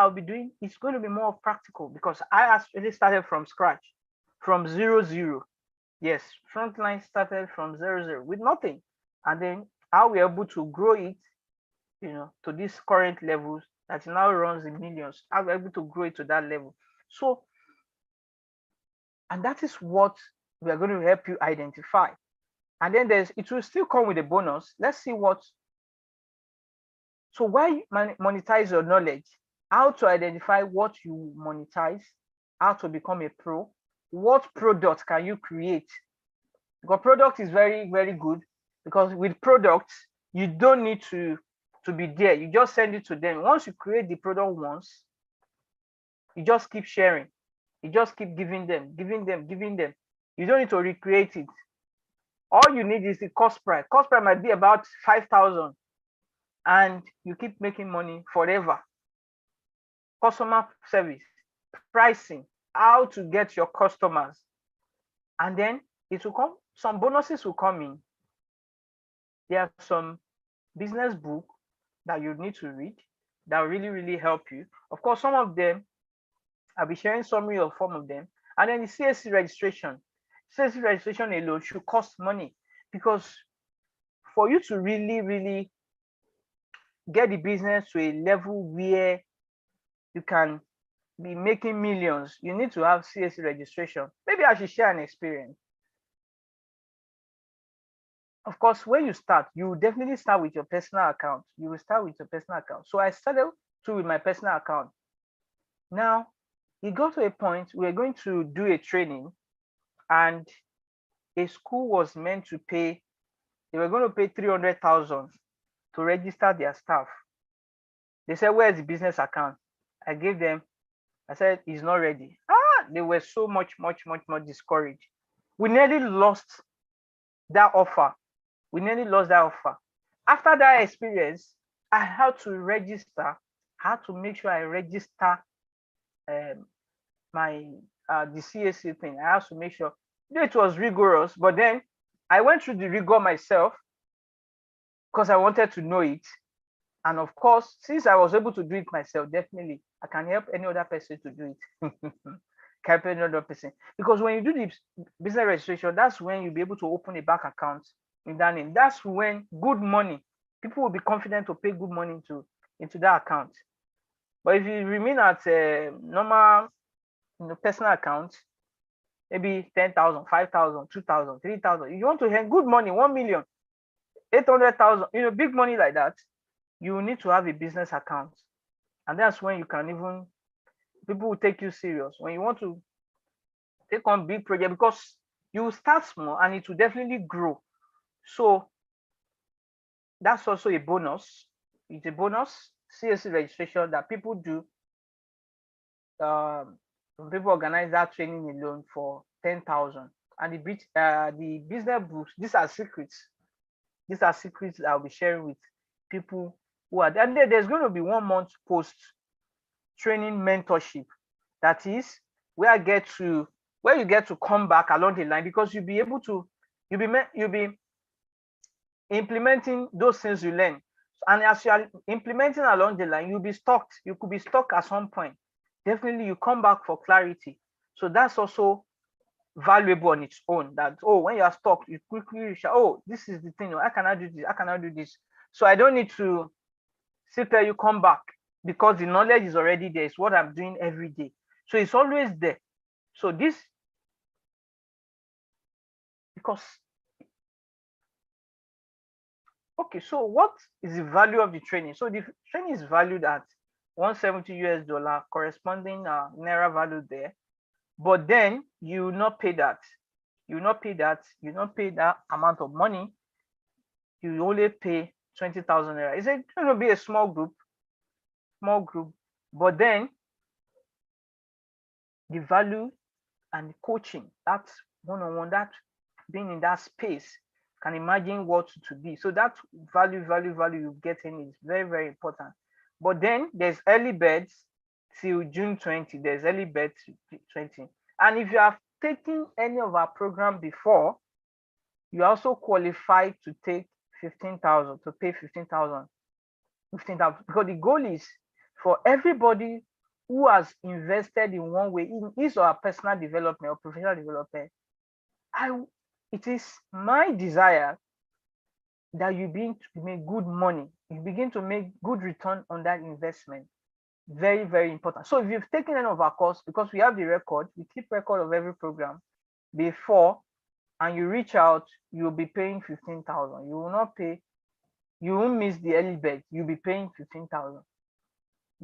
it's going to be more practical, because I actually started from scratch, from 0. Yes, Frontline started from 0 with nothing, and then how we're able to grow it, to these current levels that now runs in millions. How we're able to grow it to that level. So, and that is what we are going to help you identify. And then it will still come with a bonus. Let's see so why monetize your knowledge? How to identify what you monetize, how to become a pro, what product can you create? Because product is very, very good, because with products, you don't need to be there. You just send it to them. Once you create the product once, you just keep sharing. You just keep giving them. You don't need to recreate it. All you need is the cost price. Cost price might be about 5,000, and you keep making money forever. Customer service, pricing, how to get your customers, and then it will come. Some bonuses will come in. There are some business book that you need to read that will really, really help you. Of course, some of them, I'll be sharing summary of some of them. And then the CAC registration. CAC registration alone should cost money, because for you to really, really get the business to a level where you can be making millions, you need to have CAC registration. Maybe I should share an experience. Of course, when you start, you will definitely start with your personal account. You will start with your personal account. So I started with my personal account. Now, it got to a point we were going to do a training, and a school was meant to pay, they were going to pay 300,000 to register their staff. They said, where's the business account? I said, it's not ready. They were so much discouraged. we nearly lost that offer. We nearly lost that offer. After that experience, I had to register. I had to make sure I register my the CAC thing. I have to make sure it was rigorous, but then I went through the rigor myself because I wanted to know it. And of course, since I was able to do it myself, definitely I can help any other person to do it. Help any other person. Because when you do the business registration, that's when you'll be able to open a bank account in that name. That's when good money, people will be confident to pay good money into that account. But if you remain at normal personal account, maybe 10,000, 5,000, 2,000, 3,000, you want to earn good money, 1 million, 800,000, big money like that, you need to have a business account. And that's when you can even, people will take you serious. When you want to take on big project, because you will start small and it will definitely grow. So that's also a bonus. It's a bonus CAC registration that people do. People organize that training alone for 10,000. And the business books, these are secrets. These are secrets that I'll be sharing with people who are there. And there's going to be 1 month post training mentorship. That is where you get to come back along the line, because you'll be implementing those things you learn. And as you are implementing along the line, you'll be stuck. You could be stuck at some point. Definitely you come back for clarity. So that's also valuable on its own, that, when you are stuck, you quickly reach out, this is the thing, I cannot do this, I cannot do this. So I don't need to sit there, you come back, because the knowledge is already there. It's what I'm doing every day. So it's always there. So this, because, okay, so what is the value of the training? So the training is valued at $170 corresponding Naira value there. But then you will not pay that. You will not pay that. You will not pay that amount of money. You will only pay 20,000 Naira. It's going to be a small group. But then the value and the coaching, that's one-on-one, that being in that space, can imagine what to be. So that value you get in is very, very important. But then there's early birds till June 20. There's early birds 20. And if you have taken any of our program before, you also qualify to take 15,000, to pay 15,000, because the goal is for everybody who has invested in one way in his or her personal development or professional development. It is my desire that you begin to make good money. You begin to make good return on that investment. Very, very important. So if you've taken any of our course, because we have the record, we keep record of every program before, and you reach out, you'll be paying 15,000. You will not pay, you won't miss the early bird. You'll be paying 15,000.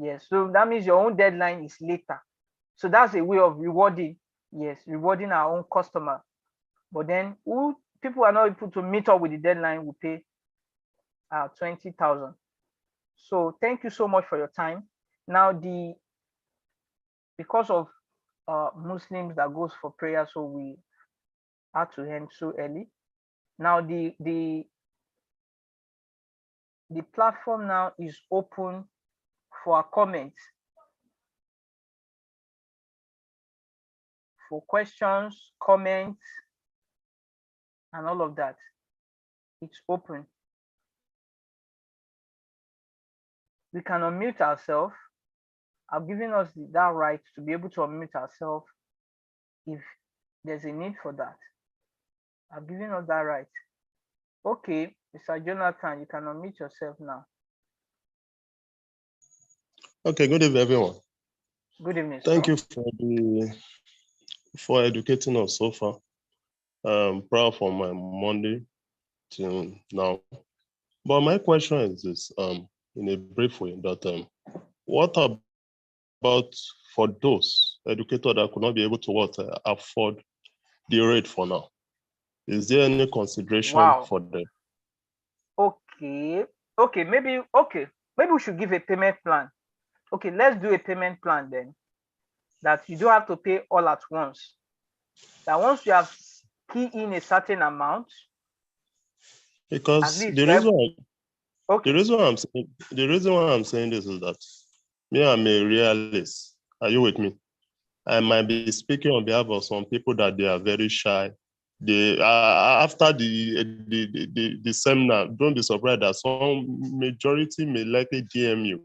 Yes, so that means your own deadline is later. So that's a way of rewarding, rewarding our own customer. But then people are not able to meet up with the deadline, will pay 20,000. So thank you so much for your time. Now, because of Muslims that goes for prayer, so we had to end so early. Now the platform now is open for comments, for questions, comments, and all of that. It's open. We can unmute ourselves. I've given us that right to be able to unmute ourselves if there's a need for that. I've given us that right. Okay, Mr. Jonathan, you can unmute yourself now. Okay, good evening, everyone. Good evening. Thank you for educating us so far. Proud for my Monday till now. But my question is this, in a brief way, that what about for those educators that could not be able to afford the rate for now? Is there any consideration for them? Okay, maybe we should give a payment plan. Okay, let's do a payment plan then, that you don't have to pay all at once. That once you have key in a certain amount? At Because least the you have- reason why okay. the reason why I'm saying this is that me, I'm a realist. Are you with me? I might be speaking on behalf of some people that they are very shy. They after the seminar, don't be surprised that some majority may likely DM you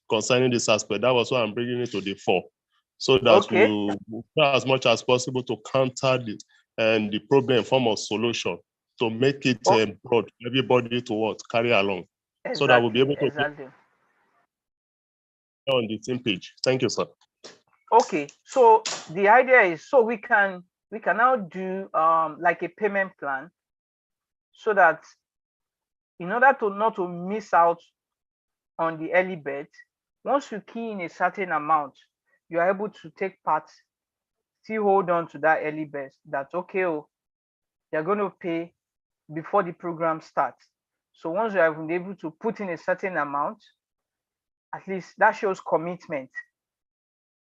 concerning this aspect. That was why I'm bringing it to the fore, so that Okay. we'll try as much as possible to counter the problem in form of solution to make it Oh. broad, everybody to what carry along, so that we'll be able to get Exactly. on the same page. Thank you, sir. Okay, so the idea is, so we can now do like a payment plan, so that in order to not to miss out on the early bird, once you key in a certain amount, you are able to take part, still hold on to that early bird. That's okay. Oh, you're going to pay before the program starts. So once you have been able to put in a certain amount, at least that shows commitment,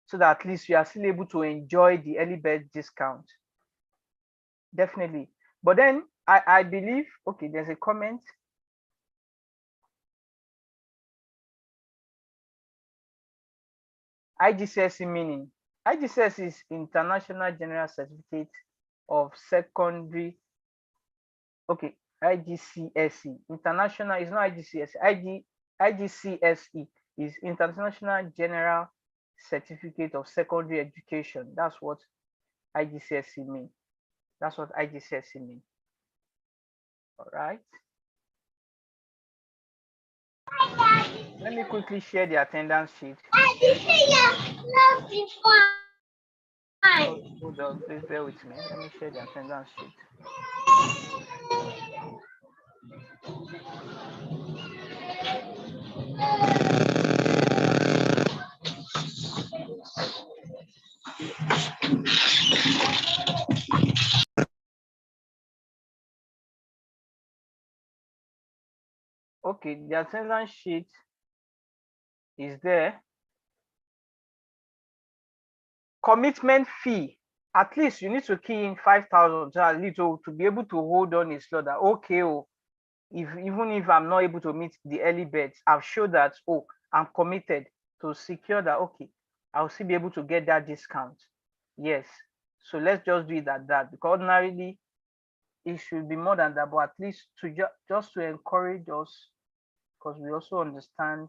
so that at least you are still able to enjoy the early bird discount. Definitely. But then I believe, okay, there's a comment. IGCSE meaning. IGCSE is International General Certificate of Secondary. Okay, IGCSE. International is not IGCSE. IGCSE is International General Certificate of Secondary Education. That's what IGCSE means. That's what IGCSE means. All right. Let me quickly share the attendance sheet. Hold on, please bear with me. Let me share the attendance sheet. Okay, the attendance sheet is there. Commitment fee. At least you need to key in 5,000 at least to be able to hold on a slot that, okay, oh, even if I'm not able to meet the early birds, I've showed that, oh, I'm committed to secure that, okay, I'll still be able to get that discount. Yes. So let's just do it at that, because ordinarily it should be more than that, but at least to just to encourage us, because we also understand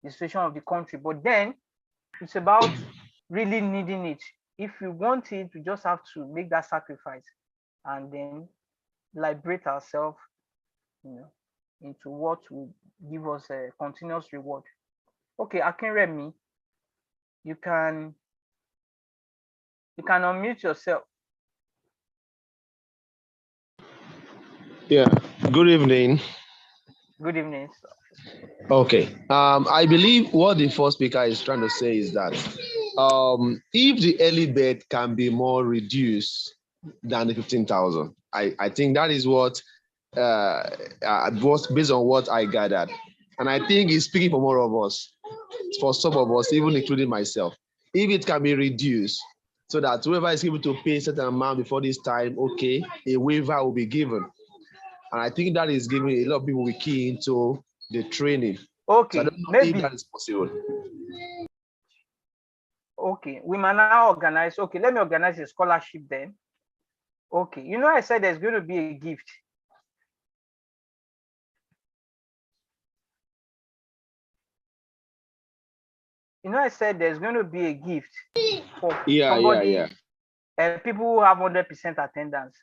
the situation of the country. But then it's about really needing it. If you want it, we just have to make that sacrifice and then liberate ourselves, into what will give us a continuous reward. Okay, Akinremi, you can unmute yourself. Yeah, good evening. Good evening, sir. Okay, I believe what the first speaker is trying to say is that if the early bird can be more reduced than the 15,000, I think that is what was based on what I gathered. And I think he's speaking for more of us, for some of us, even including myself. If it can be reduced so that whoever is able to pay a certain amount before this time, okay, a waiver will be given. And I think that is giving a lot of people we key into the training. Okay, so I don't know maybe if that is possible. Okay, we might now organize. Okay, let me organize a scholarship then. Okay, I said there's going to be a gift. I said there's going to be a gift for somebody, people who have 100% attendance.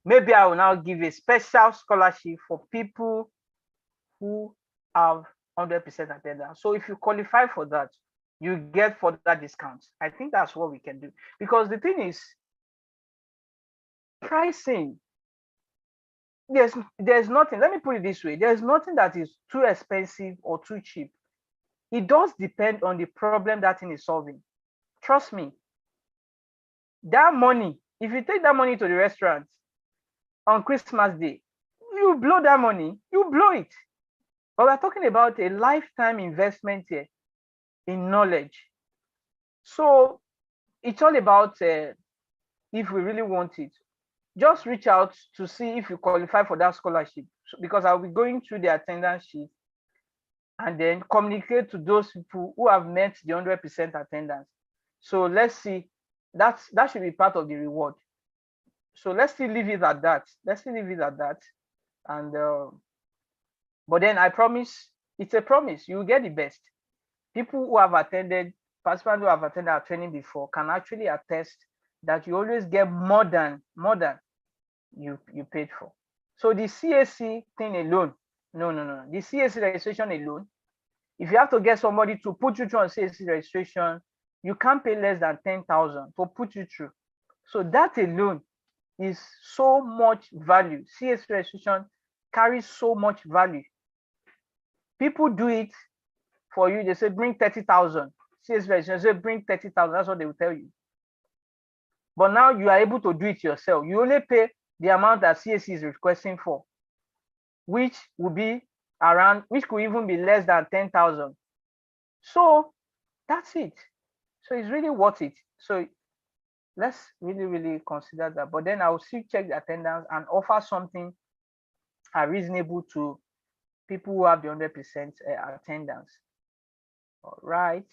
Maybe I will now give a special scholarship for people who have 100% attendance. So if you qualify for that, you get for that discount. I think that's what we can do, because the thing is, pricing, there's nothing, let me put it this way, there's nothing that is too expensive or too cheap. It does depend on the problem that thing is solving. Trust me, that money, if you take that money to the restaurant on Christmas Day, you blow that money, you blow it. But we're talking about a lifetime investment here in knowledge. So it's all about if we really want it, just reach out to see if you qualify for that scholarship. Because I'll be going through the attendance sheet and then communicate to those people who have met the 100% attendance. So let's see, that should be part of the reward. So let's still leave it at that. And but then I promise, it's a promise, you will get the best. People who have attended, participants who have attended our training before can actually attest that you always get more than you paid for. So the CAC thing alone, no. The CAC registration alone, if you have to get somebody to put you through on CAC registration, you can't pay less than 10,000 to put you through. So that alone is so much value. CAC registration carries so much value. People do it for you. They say bring 30,000. CAC registration, say bring 30,000. That's what they will tell you. But now you are able to do it yourself. You only pay the amount that CAC is requesting for, which will be around, which could even be less than 10,000. So that's it. So it's really worth it. So let's really consider that. But then I will still check the attendance and offer something reasonable to people who have the 100% attendance. All right.